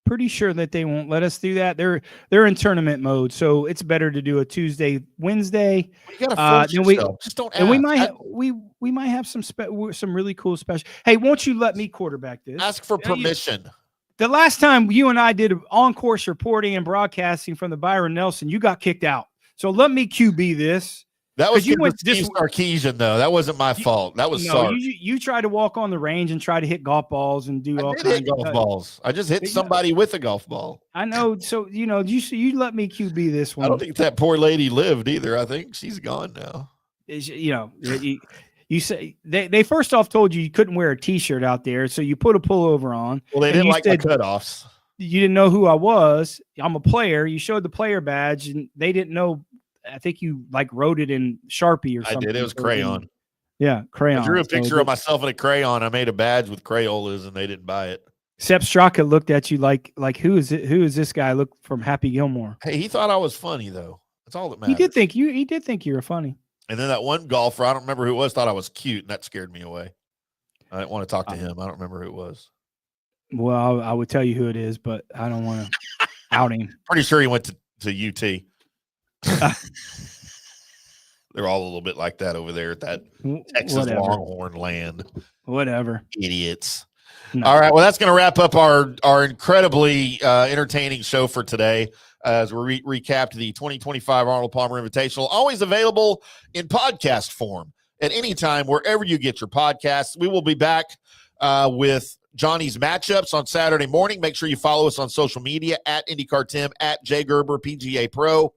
Pretty sure that they won't let us do that. They're in tournament mode, so it's better to do a Tuesday, Wednesday. You gotta force yourself. Just don't. And ask. we might have some really cool special. Hey, won't you let me quarterback this? Ask for permission. The last time you and I did on-course reporting and broadcasting from the Byron Nelson, you got kicked out. So let me QB this. That was you went Steve Sarkisian, though. That wasn't my fault. That was Sark. You tried to walk on the range and try to hit golf balls and do all I did kinds hit golf balls. I just hit somebody with a golf ball. I know. So you let me QB this one. I don't think that poor lady lived either. I think she's gone now. You say they first off told you couldn't wear a T-shirt out there, so you put a pullover on. Well, they didn't like my cutoffs. You didn't know who I was. I'm a player. You showed the player badge, and they didn't know. I think you wrote it in Sharpie or something. I did. It was crayon. Yeah, crayon. I drew a picture of myself in a crayon. I made a badge with Crayolas, and they didn't buy it. Sepp Straka looked at you like who is it? Who is this guy? Look from Happy Gilmore. Hey, he thought I was funny though. That's all that matters. He did think you were funny. And then that one golfer, I don't remember who it was, thought I was cute, and that scared me away. I didn't want to talk to him. I don't remember who it was. Well, I would tell you who it is, but I don't want to out him. Pretty sure he went to UT. They're all a little bit like that over there at that Texas Longhorn land. Whatever. Idiots. No. All right. Well, that's going to wrap up our incredibly entertaining show for today as we recap the 2025 Arnold Palmer Invitational. Always available in podcast form at any time, wherever you get your podcasts. We will be back with Johnny's matchups on Saturday morning. Make sure you follow us on social media at IndyCarTim, at J Gerber PGA Pro,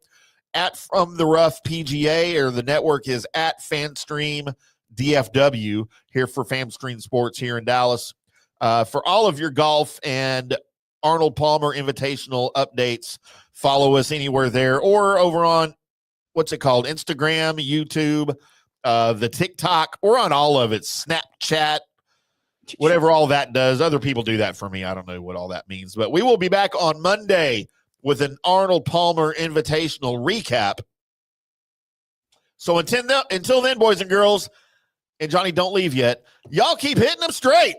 at From the Rough PGA, or the network is at FanStream DFW here for FanStream Sports here in Dallas. For all of your golf and Arnold Palmer Invitational updates, follow us anywhere there or over on, what's it called, Instagram, YouTube, the TikTok. We're on all of it, Snapchat, whatever all that does. Other people do that for me. I don't know what all that means. But we will be back on Monday with an Arnold Palmer Invitational recap. So until then, boys and girls, and Johnny, don't leave yet, y'all keep hitting them straight.